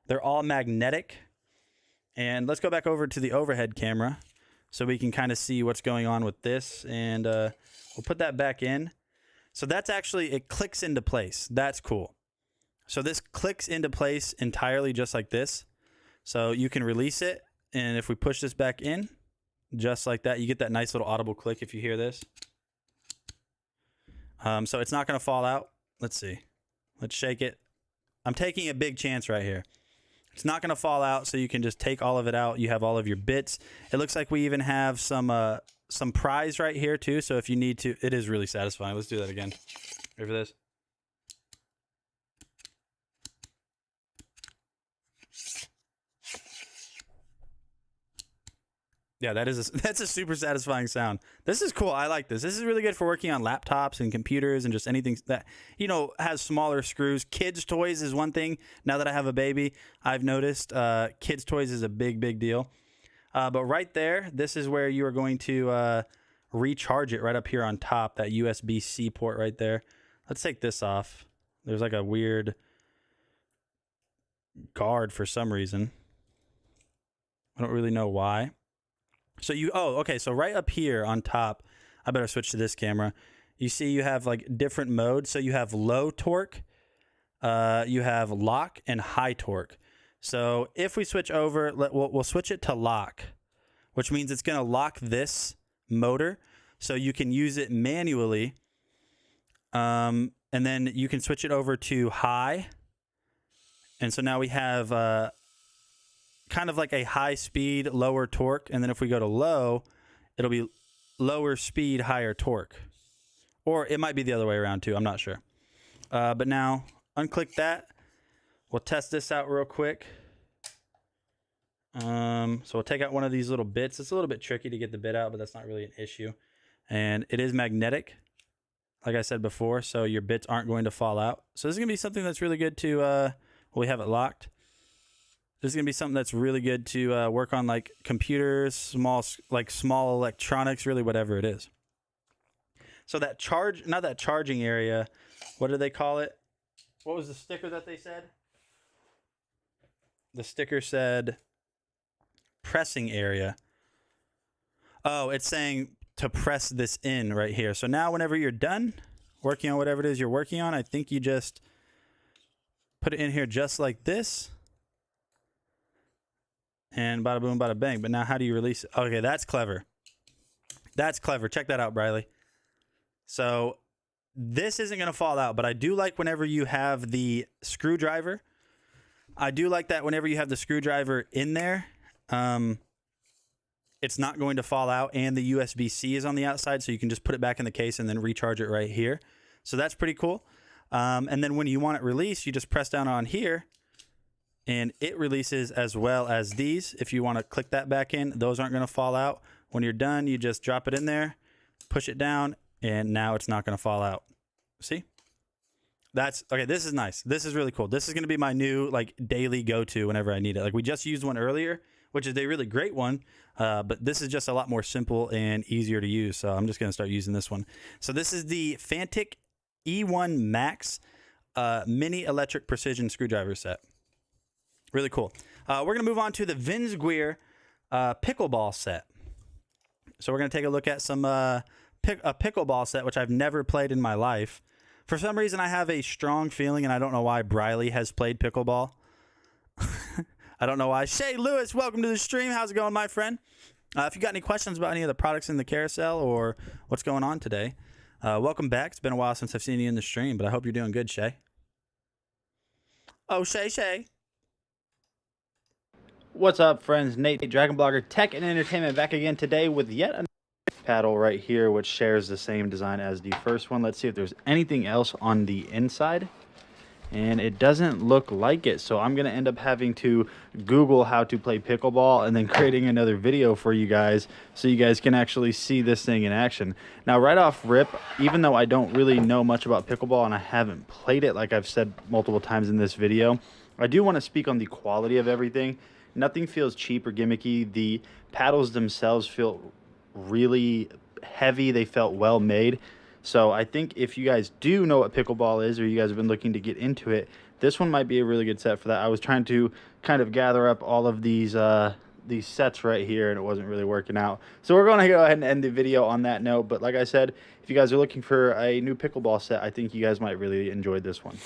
They're all magnetic. And let's go back over to the overhead camera so we can kind of see what's going on with this. And we'll put that back in. So that's actually, it clicks into place. That's cool. So this clicks into place entirely just like this. So you can release it. And if we push this back in, just like that, you get that nice little audible click if you hear this. So it's not going to fall out. Let's see. Let's shake it. I'm taking a big chance right here. It's not going to fall out, so you can just take all of it out. You have all of your bits. It looks like we even have some pries right here too, so if you need to, it is really satisfying. Let's do that again. Ready for this? Yeah, that's a super satisfying sound. This is cool. I like this. This is really good for working on laptops and computers and just anything that, you know, has smaller screws. Kids' toys is one thing. Now that I have a baby, I've noticed kids' toys is a big deal. But right there, this is where you are going to recharge it right up here on top, that USB-C port right there. Let's take this off. There's like a weird guard for some reason. I don't really know why. So okay, so right up here on top, I better switch to this camera. You see you have like different modes. So you have low torque, you have lock, and high torque. So if we switch over, we'll switch it to lock, which means it's going to lock this motor so you can use it manually. And then you can switch it over to high. And so now we have kind of like a high speed, lower torque. And then if we go to low, it'll be lower speed, higher torque. Or it might be the other way around too. I'm not sure. But now unclick that. We'll test this out real quick. So we'll take out one of these little bits. It's a little bit tricky to get the bit out, but that's not really an issue. And it is magnetic, like I said before, so your bits aren't going to fall out. So this is going to be something that's really good to, we have it locked. This is going to be something that's really good to work on, like computers, small electronics, really whatever it is. So that not that charging area, what do they call it? What was the sticker that they said? The sticker said pressing area. Oh, it's saying to press this in right here. So now whenever you're done working on whatever it is you're working on, I think you just put it in here just like this. And bada boom, bada bang. But now how do you release it? Okay, that's clever. That's clever. Check that out, Briley. So this isn't going to fall out, but I do like whenever you have the screwdriver. I do like that whenever you have the screwdriver in there, it's not going to fall out, and the USB-C is on the outside, so you can just put it back in the case and then recharge it right here. So that's pretty cool. And then when you want it released, you just press down on here, and it releases as well as these. If you want to click that back in, those aren't going to fall out. When you're done, you just drop it in there, push it down, and now it's not going to fall out. See? That's okay. This is nice. This is really cool. This is going to be my new like daily go-to whenever I need it. Like we just used one earlier, which is a really great one. But this is just a lot more simple and easier to use. So I'm just going to start using this one. So this is the Fantic E1 Max mini electric precision screwdriver set. Really cool. We're going to move on to the Vinsguir pickleball set. So we're going to take a look at some a pickleball set, which I've never played in my life. For some reason, I have a strong feeling, and I don't know why, Briley has played pickleball. I don't know why. Shay Lewis, welcome to the stream. How's it going, my friend? If you got any questions about any of the products in the carousel or what's going on today, welcome back. It's been a while since I've seen you in the stream, but I hope you're doing good, Shay. Oh, Shay. What's up, friends? Nate, DragonBlogger Tech and Entertainment, back again today with yet another paddle right here, which shares the same design as the first one. Let's see if there's anything else on the inside. And it doesn't look like it, so I'm going to end up having to Google how to play pickleball and then creating another video for you guys so you guys can actually see this thing in action. Now, right off rip, even though I don't really know much about pickleball and I haven't played it like I've said multiple times in this video, I do want to speak on the quality of everything. Nothing feels cheap or gimmicky. The paddles themselves feel really heavy. They felt well made. So I think if you guys do know what pickleball is, or you guys have been looking to get into it, this one might be a really good set for that. I was trying to kind of gather up all of these sets right here, and it wasn't really working out. So we're going to go ahead and end the video on that note. But like I said, if you guys are looking for a new pickleball set, I think you guys might really enjoy this one.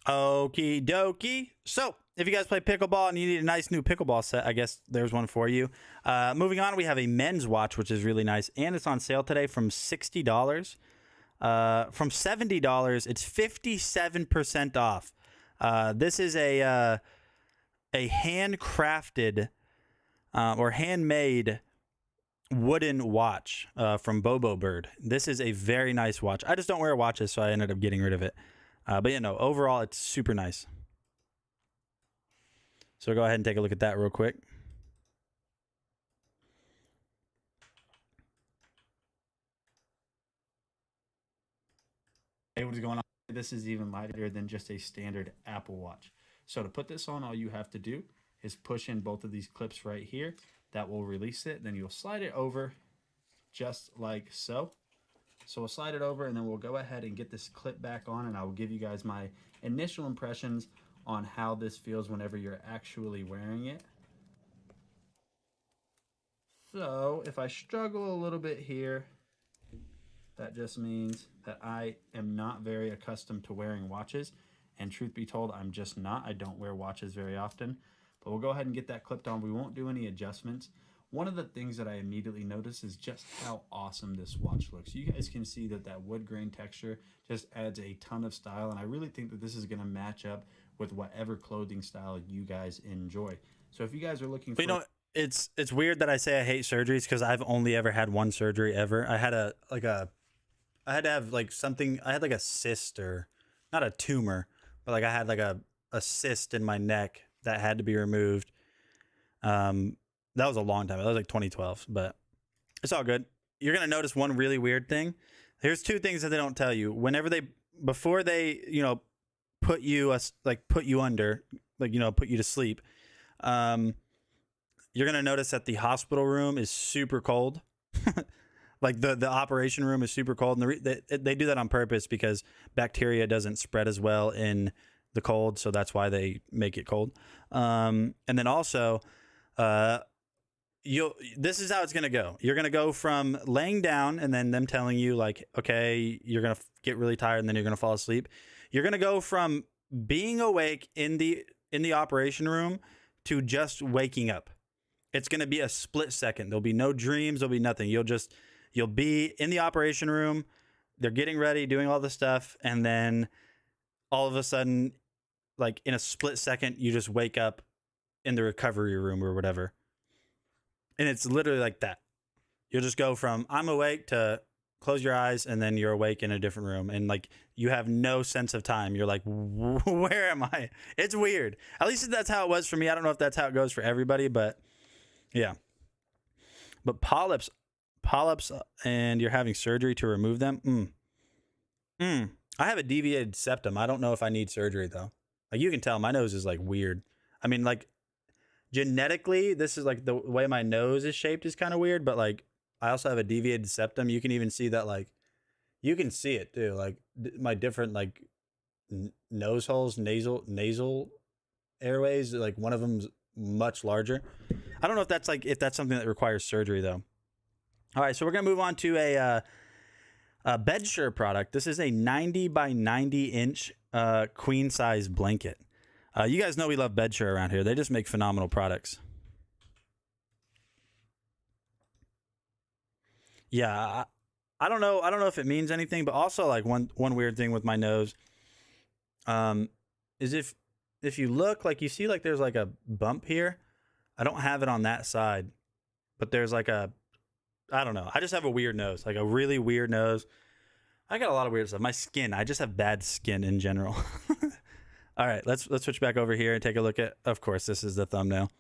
Okie dokie. So if you guys play pickleball and you need a nice new pickleball set, I guess there's one for you. Moving on, we have a men's watch, which is really nice, and it's on sale today from $60. From $70, it's 57% off. This is a handcrafted or handmade wooden watch from Bobo Bird. This is a very nice watch. I just don't wear watches, so I ended up getting rid of it. But overall, it's super nice. So go ahead and take a look at that real quick. Hey, what is going on? This is even lighter than just a standard Apple Watch. So to put this on, all you have to do is push in both of these clips right here. That will release it. Then you'll slide it over just like so. So we'll slide it over and then we'll go ahead and get this clip back on, and I will give you guys my initial impressions on how this feels whenever you're actually wearing it. So if I struggle a little bit here, that just means that I am not very accustomed to wearing watches. And truth be told, I'm just not. I don't wear watches very often. But we'll go ahead and get that clipped on. We won't do any adjustments. One of the things that I immediately notice is just how awesome this watch looks. You guys can see that wood grain texture just adds a ton of style. And I really think that this is going to match up with whatever clothing style you guys enjoy. So if you guys are looking for... You know, it's weird that I say I hate surgeries because I've only ever had one surgery ever. I had I had to have like something, I had like a cyst, or not a tumor, but like I had like a cyst in my neck that had to be removed. That was a long time. That was like 2012, but it's all good. You're going to notice one really weird thing. Here's two things that they don't tell you. Whenever before they, put you under, put you to sleep, you're going to notice that the hospital room is super cold. Like the operation room is super cold, and they do that on purpose because bacteria doesn't spread as well in the cold, so that's why they make it cold. And then also, this is how it's gonna go. You're gonna go from laying down and then them telling you like, okay, you're gonna get really tired and then you're gonna fall asleep. You're gonna go from being awake in the operation room to just waking up. It's gonna be a split second. There'll be no dreams. There'll be nothing. You'll be in the operation room. They're getting ready, doing all the stuff, and then all of a sudden, like in a split second, you just wake up in the recovery room or whatever. And it's literally like that. You'll just go from I'm awake to close your eyes, and then you're awake in a different room, and like you have no sense of time. You're like, where am I? It's weird. At least that's how it was for me. I don't know if that's how it goes for everybody, but yeah. But polyps, and you're having surgery to remove them. I have a deviated septum. I don't know if I need surgery though. Like you can tell my nose is like weird. I mean, like genetically, this is like the way my nose is shaped is kind of weird, but like I also have a deviated septum. You can even see that, like you can see it too. Like my different like nose holes, nasal airways, like one of them's much larger. I don't know if that's something that requires surgery though. All right, so we're gonna move on to a BedSure product. This is a 90 by 90 inch queen size blanket. You guys know we love BedSure around here. They just make phenomenal products. Yeah, I don't know if it means anything, but also like one weird thing with my nose, is if you look, like you see like there's like a bump here. I don't have it on that side, but there's like I don't know. I just have a weird nose, like a really weird nose. I got a lot of weird stuff. My skin, I just have bad skin in general. All right, let's switch back over here and take a look at, of course, this is the thumbnail.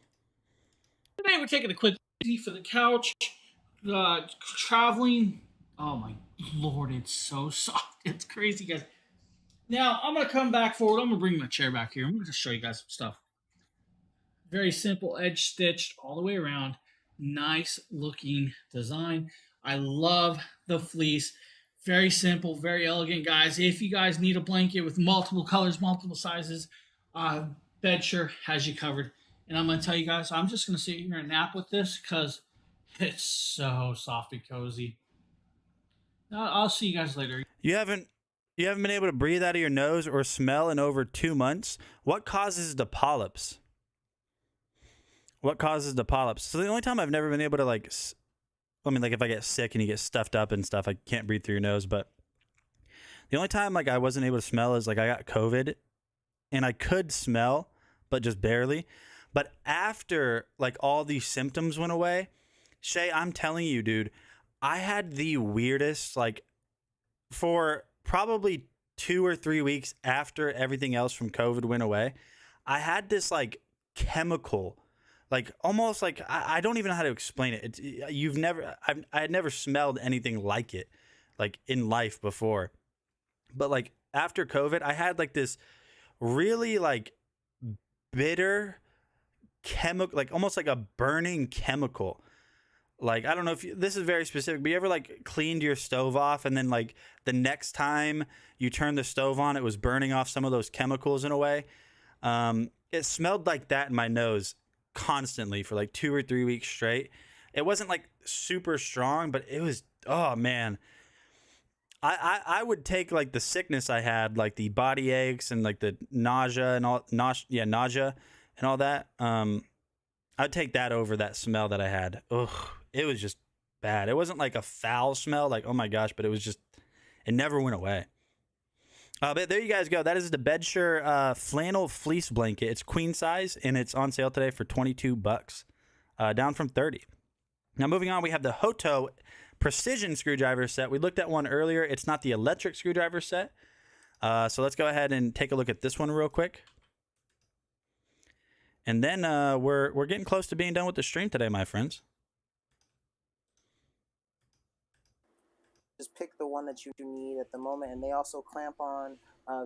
Today we're taking a quick easy for the couch. Traveling. Oh my Lord, it's so soft. It's crazy, guys. Now, I'm going to come back forward. I'm going to bring my chair back here. I'm going to show you guys some stuff. Very simple, edge stitched all the way around. Nice looking design. I love the fleece. Very simple, very elegant, guys. If you guys need a blanket with multiple colors, multiple sizes, BedSure has you covered. And I'm going to tell you guys, I'm just going to sit here and nap with this because it's so soft and cozy. I'll see you guys later. You haven't been able to breathe out of your nose or smell in over 2 months. What causes the polyps? What causes the polyps? So the only time I've never been able to like if I get sick and you get stuffed up and stuff, I can't breathe through your nose. But the only time like I wasn't able to smell is like I got COVID and I could smell, but just barely. But after like all these symptoms went away, Shay, I'm telling you, dude, I had the weirdest, like for probably 2 or 3 weeks after everything else from COVID went away, I had this like chemical, like almost like I don't even know how to explain it. I had never smelled anything like it, like in life before. But like after COVID, I had like this really like bitter chemical, like almost like a burning chemical. Like, I don't know if this is very specific, but you ever like cleaned your stove off and then like the next time you turned the stove on, it was burning off some of those chemicals in a way. It smelled like that in my nose constantly for like 2 or 3 weeks straight. It wasn't like super strong, but it was, oh man. I would take like the sickness I had, like the body aches and like the nausea and all, nausea and all that. I'd take that over that smell that I had. Ugh, it was just bad. It wasn't like a foul smell, like, oh my gosh, but it was just, it never went away. But there you guys go. That is the Bedsure flannel fleece blanket. It's queen size, and it's on sale today for $22, down from $30. Now, moving on, we have the Hoto precision screwdriver set. We looked at one earlier. It's not the electric screwdriver set. So let's go ahead and take a look at this one real quick. And then we're getting close to being done with the stream today, my friends. Just pick the one that you need at the moment, and they also clamp on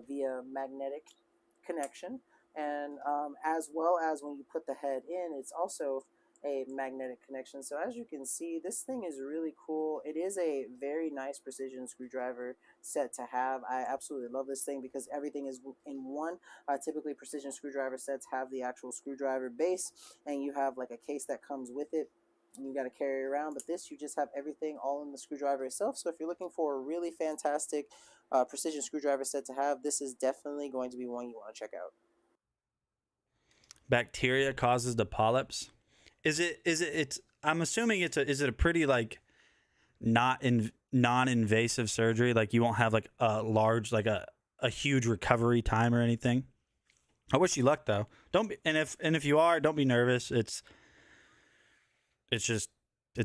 via magnetic connection, and as well as when you put the head in, it's also a magnetic connection. So as you can see, this thing is really cool. It is a very nice precision screwdriver set to have. I absolutely love this thing because everything is in one. Typically precision screwdriver sets have the actual screwdriver base, and you have like a case that comes with it, and you got to carry it around. But this, you just have everything all in the screwdriver itself. So if you're looking for a really fantastic precision screwdriver set to have, this is definitely going to be one you want to check out. Bacteria causes the polyps. I'm assuming is it a pretty like non-invasive surgery? Like you won't have like a large, like a huge recovery time or anything. I wish you luck though. And if you are, don't be nervous. It's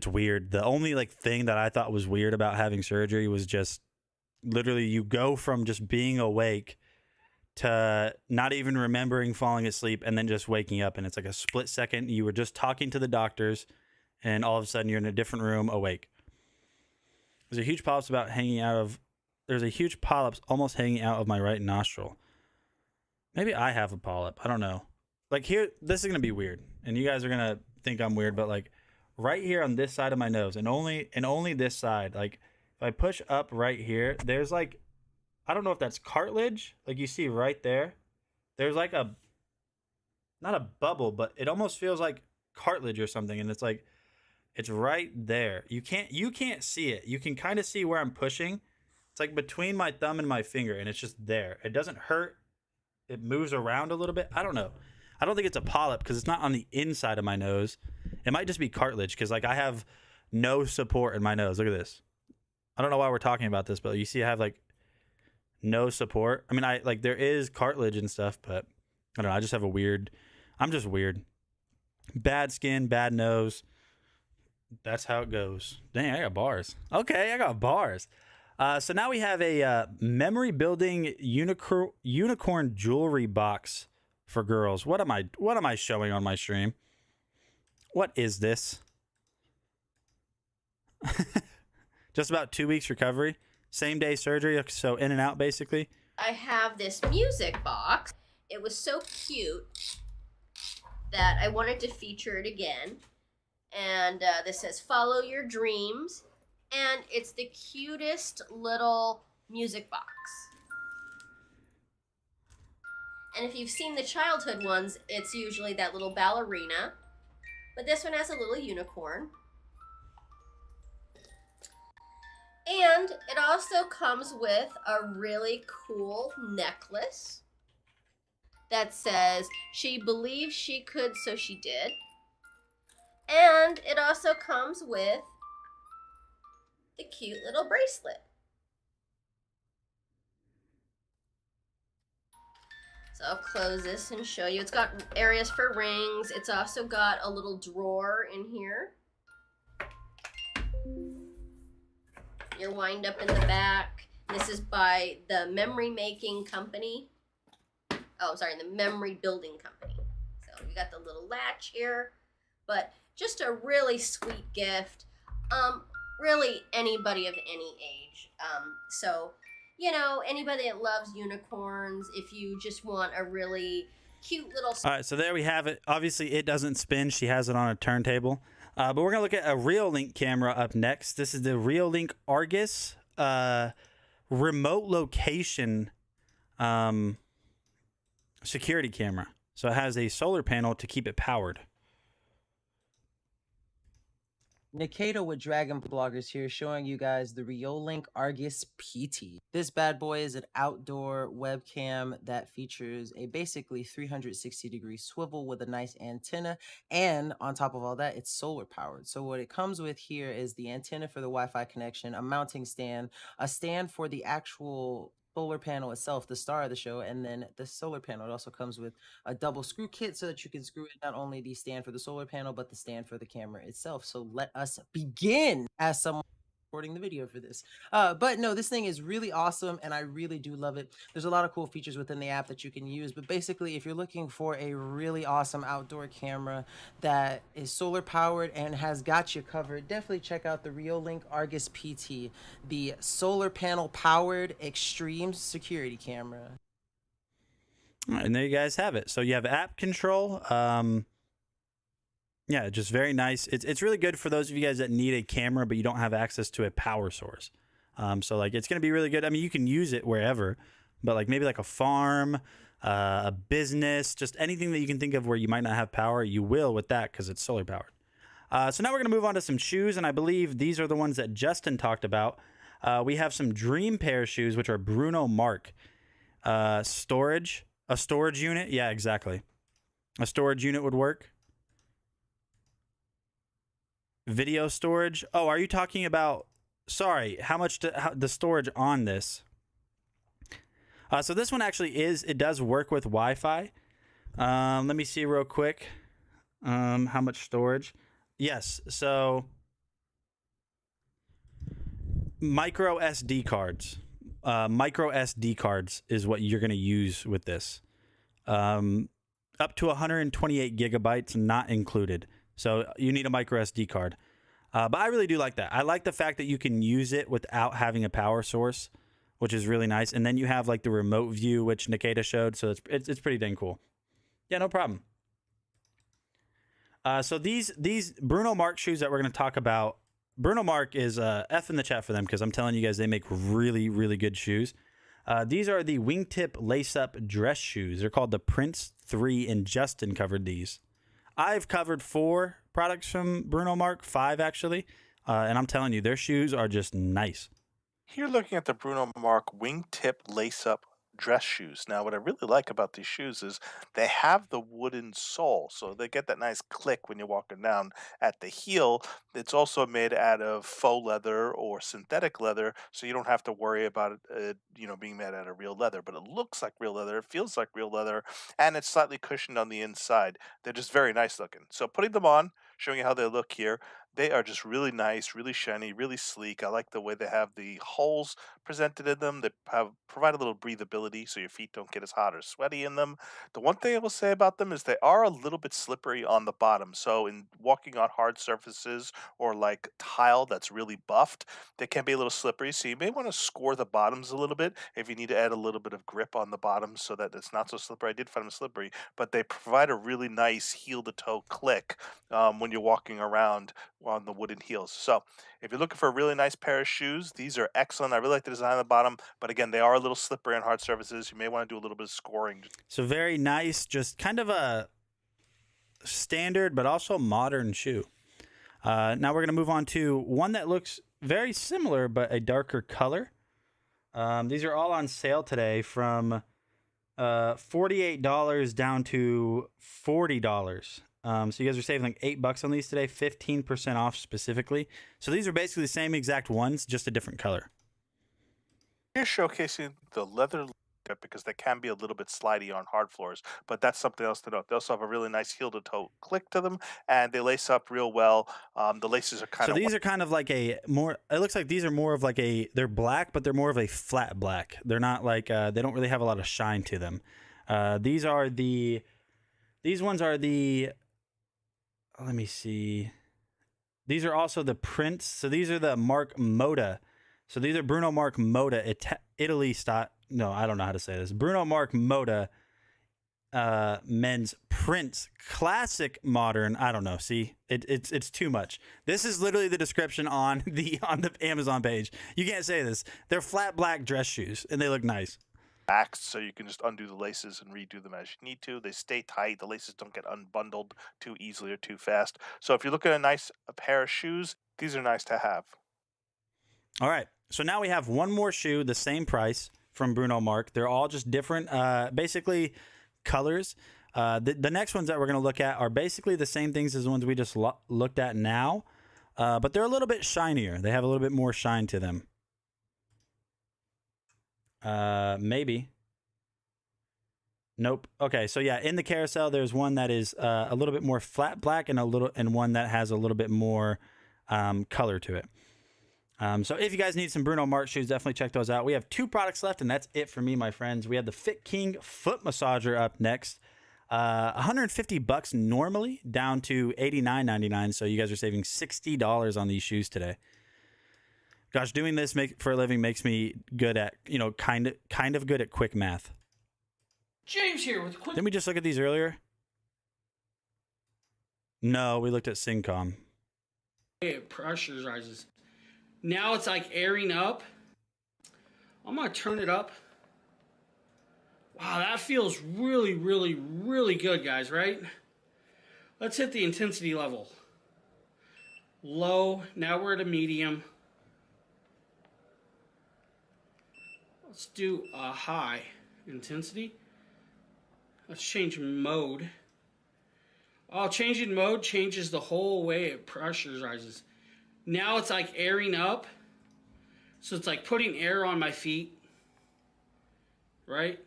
weird. The only like thing that I thought was weird about having surgery was just literally you go from just being awake to not even remembering falling asleep and then just waking up, and it's like a split second. You were just talking to the doctors and all of a sudden you're in a different room awake. There's a huge polyps almost hanging out of my right nostril. Maybe I have a polyp. I don't know. Like here, this is going to be weird and you guys are going to think I'm weird, but like right here on this side of my nose and only this side, like if I push up right here, there's like, I don't know if that's cartilage. Like you see right there, there's like not a bubble, but it almost feels like cartilage or something. And it's like, it's right there. You can't see it. You can kind of see where I'm pushing. It's like between my thumb and my finger, and it's just there. It doesn't hurt. It moves around a little bit. I don't know. I don't think it's a polyp because it's not on the inside of my nose. It might just be cartilage because like I have no support in my nose. Look at this. I don't know why we're talking about this, but you see I have like no support. I mean, there is cartilage and stuff, but I don't know. I just have I'm just weird. Bad skin, bad nose. That's how it goes. Dang, I got bars. Okay, I got bars. So now we have a memory building unicorn jewelry box for girls. What am I showing on my stream? What is this? Just about 2 weeks recovery. Same day surgery, so in and out basically. I have this music box. It was so cute that I wanted to feature it again. And this says, follow your dreams. And it's the cutest little music box. And if you've seen the childhood ones, it's usually that little ballerina. But this one has a little unicorn. And it also comes with a really cool necklace that says, she believed she could, so she did. And it also comes with the cute little bracelet. So I'll close this and show you. It's got areas for rings. It's also got a little drawer in here. Your wind up in the back. This is by the memory making company. Oh, sorry, the memory building company. So You got the little latch here, but just a really sweet gift. Really anybody of any age. So, you know, anybody that loves unicorns, if you just want a really cute little... All right, so there we have it. Obviously, it doesn't spin. She has it on a turntable. But we're going to look at a Reolink camera up next. This is the Reolink Argus remote location security camera. So it has a solar panel to keep it powered. Nikita with DragonBloggers here, showing you guys the Reolink Argus PT. This bad boy is an outdoor webcam that features a basically 360-degree swivel with a nice antenna, and on top of all that, it's solar powered. So what it comes with here is the antenna for the Wi-Fi connection, a mounting stand, a stand for the actual solar panel itself, the star of the show, and then the solar panel. It also comes with a double screw kit so that you can screw in not only the stand for the solar panel, but the stand for the camera itself. So let us begin as someone recording the video for this. But no, this thing is really awesome, and I really do love it. There's a lot of cool features within the app that you can use, but basically, if you're looking for a really awesome outdoor camera that is solar powered and has got you covered, definitely check out the Reolink Argus PT, the solar panel powered extreme security camera. All right, and there you guys have it. So you have app control. Yeah, just very nice. It's really good for those of you guys that need a camera, but you don't have access to a power source. So like it's going to be really good. I mean, you can use it wherever, but like maybe like a farm, a business, just anything that you can think of where you might not have power, you will with that because it's solar powered. So now we're going to move on to some shoes, and I believe these are the ones that Justin talked about. We have some dream pair of shoes, which are Bruno Mark. A storage unit. Yeah, exactly. A storage unit would work. Video storage. Oh, are you talking about, sorry, how much the storage on this? So this one actually it does work with Wi-Fi. Let me see real quick. How much storage? Yes, so micro SD cards. Micro SD cards is what you're going to use with this. Up to 128 gigabytes, not included. So you need a micro SD card. But I really do like that. I like the fact that you can use it without having a power source, which is really nice. And then you have like the remote view, which Nikita showed. So it's pretty dang cool. Yeah, no problem. So these Bruno Mark shoes that we're going to talk about, Bruno Mark is F in the chat for them because I'm telling you guys they make really, really good shoes. These are the wingtip lace-up dress shoes. They're called the Prince 3, and Justin covered these. I've covered 4 products from Bruno Mark, 5 actually, and I'm telling you, their shoes are just nice. Here looking at the Bruno Mark wingtip lace-up dress shoes. Now, what I really like about these shoes is they have the wooden sole, so they get that nice click when you're walking down at the heel. It's also made out of faux leather or synthetic leather, so you don't have to worry about it, being made out of real leather. But it looks like real leather, it feels like real leather, and it's slightly cushioned on the inside. They're just very nice looking. So putting them on, showing you how they look here, they are just really nice, really shiny, really sleek. I like the way they have the holes presented in them. They provide a little breathability so your feet don't get as hot or sweaty in them. The one thing I will say about them is they are a little bit slippery on the bottom. So in walking on hard surfaces or like tile that's really buffed, they can be a little slippery. So you may want to score the bottoms a little bit if you need to add a little bit of grip on the bottoms so that it's not so slippery. I did find them slippery, but they provide a really nice heel-to-toe click when you're walking around on the wooden heels. So if you're looking for a really nice pair of shoes, these are excellent. I really like the design on the bottom, but again, they are a little slippery on hard surfaces. You may want to do a little bit of scoring. So very nice, just kind of a standard but also modern shoe. Now we're going to move on to one that looks very similar but a darker color. These are all on sale today from $48 down to $40. So you guys are saving like $8 on these today, 15% off specifically. So these are basically the same exact ones, just a different color. Here's showcasing the leather because they can be a little bit slidey on hard floors, but that's something else to note. They also have a really nice heel-to-toe click to them, and they lace up real well. The laces are kind of... So these are kind of like a more... It looks like these are more of like a... They're black, but they're more of a flat black. They're not like... they don't really have a lot of shine to them. These are the These ones are the, let me see. These are also the prints. So these are the Mark Moda. So these are Bruno Mark Moda, Italy style. No, I don't know how to say this. Bruno Mark Moda men's prints, classic modern. I don't know. See, it's too much. This is literally the description on the Amazon page. You can't say this. They're flat black dress shoes, and they look nice. So you can just undo the laces and redo them as you need to. They stay tight. The laces don't get unbundled too easily or too fast. So if you're looking at a pair of shoes, these are nice to have. All right. So now we have one more shoe, the same price from Bruno Mark. They're all just different, basically colors. The next ones that we're going to look at are basically the same things as the ones we just looked at now, but they're a little bit shinier. They have a little bit more shine to them. Maybe. Nope. Okay, so yeah, in the carousel, there's one that is a little bit more flat black and one that has a little bit more color to it. So if you guys need some Bruno Mars shoes, definitely check those out. We have 2 products left, and that's it for me, my friends. We have the Fit King foot massager up next. $150 normally, down to $89.99. So you guys are saving $60 on these shoes today. Gosh, doing this for a living makes me good at, kind of good at quick math. James here with quick. Didn't we just look at these earlier? No, we looked at Syncom. It pressurizes. Now it's like airing up. I'm going to turn it up. Wow, that feels really, really, really good, guys, right? Let's hit the intensity level. Low. Now we're at a medium. Let's do a high intensity. Let's change mode. Oh, changing mode changes the whole way it pressurizes. Now it's like airing up. So it's like putting air on my feet. Right?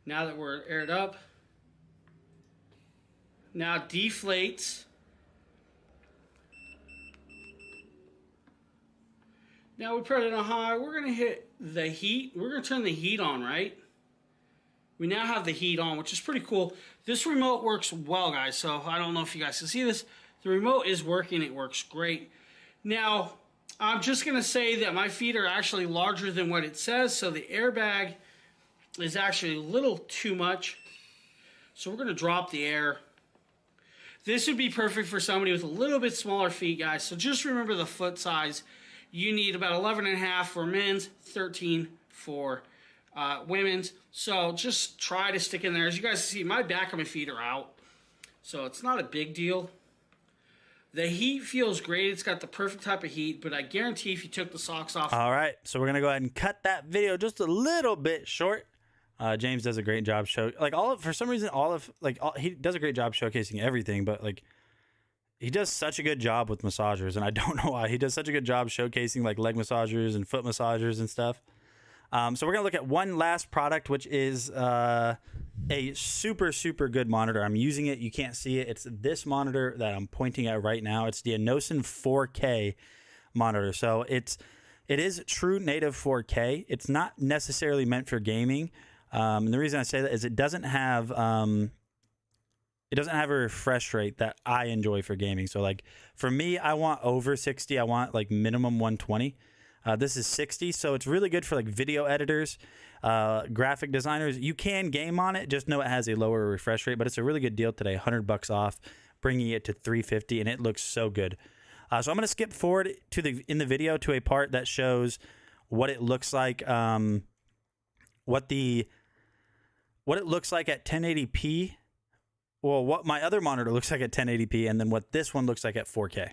Now that we're aired up. Now deflates. Now we put it on high. We're going to hit the heat. We're going to turn the heat on, right? We now have the heat on, which is pretty cool. This remote works well, guys. So I don't know if you guys can see this. The remote is working. It works great. Now, I'm just going to say that my feet are actually larger than what it says. So the airbag is actually a little too much. So we're going to drop the air. This would be perfect for somebody with a little bit smaller feet, guys. So just remember the foot size. You need about 11.5 for men's, 13 for women's. So just try to stick in there. As you guys see, my back of my feet are out. So it's not a big deal. The heat feels great. It's got the perfect type of heat, but I guarantee if you took the socks off. All right, so we're going to go ahead and cut that video just a little bit short. James does a great job for some reason, he does a great job showcasing everything, but he does such a good job with massagers, and I don't know why. He does such a good job showcasing leg massagers and foot massagers and stuff. So we're going to look at one last product, which is a super, super good monitor. I'm using it. You can't see it. It's this monitor that I'm pointing at right now. It's the Enosin 4K monitor. So it is true native 4K. It's not necessarily meant for gaming. And the reason I say that is it doesn't have a refresh rate that I enjoy for gaming. So for me, I want over 60. I want minimum 120. This is 60, so it's really good for video editors, graphic designers. You can game on it, just know it has a lower refresh rate, but it's a really good deal today, $100 off, bringing it to $350, and it looks so good. So I'm going to skip forward in the video to a part that shows what it looks like, what it looks like at 1080p. Well, what my other monitor looks like at 1080p, and then what this one looks like at 4K.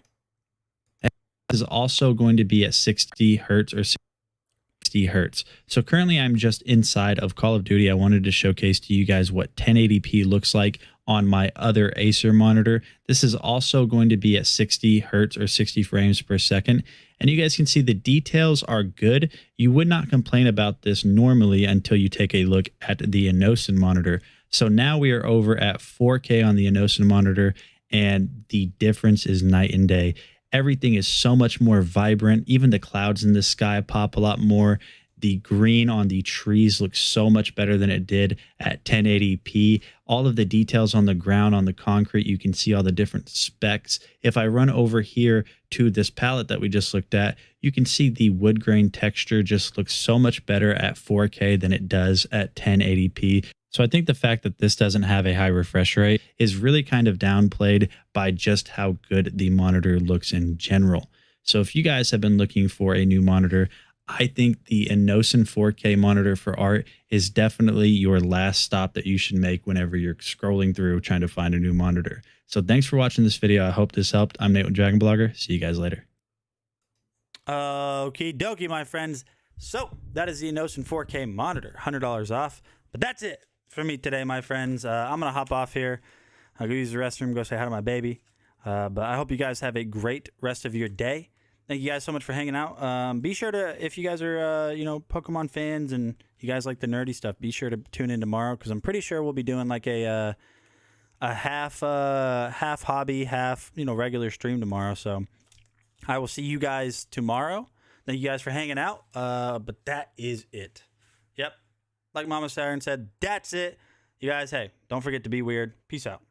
Is also going to be at 60 hertz or 60 hertz. So currently I'm just inside of Call of Duty. I wanted to showcase to you guys what 1080p looks like on my other Acer monitor. This is also going to be at 60 hertz or 60 frames per second. And you guys can see the details are good. You would not complain about this normally until you take a look at the Enosin monitor. So now we are over at 4K on the Enosin monitor, and the difference is night and day. Everything is so much more vibrant. Even the clouds in the sky pop a lot more. The green on the trees looks so much better than it did at 1080p. All of the details on the ground, on the concrete, you can see all the different specs. If I run over here to this palette that we just looked at, you can see the wood grain texture just looks so much better at 4K than it does at 1080p. So I think the fact that this doesn't have a high refresh rate is really kind of downplayed by just how good the monitor looks in general. So if you guys have been looking for a new monitor, I think the Enosin 4K monitor for art is definitely your last stop that you should make whenever you're scrolling through trying to find a new monitor. So thanks for watching this video. I hope this helped. I'm Nate with DragonBlogger. See you guys later. Okie dokie, my friends. So that is the Enosin 4K monitor, $100 off. But that's it for me today, my friends. I'm going to hop off here. I'll go use the restroom, go say hi to my baby. But I hope you guys have a great rest of your day. Thank you guys so much for hanging out. Be sure to, if you guys are, Pokemon fans and you guys like the nerdy stuff, be sure to tune in tomorrow because I'm pretty sure we'll be doing like a half hobby, half, regular stream tomorrow. So I will see you guys tomorrow. Thank you guys for hanging out. But that is it. Yep. Like Mama Siren said, that's it. You guys, hey, don't forget to be weird. Peace out.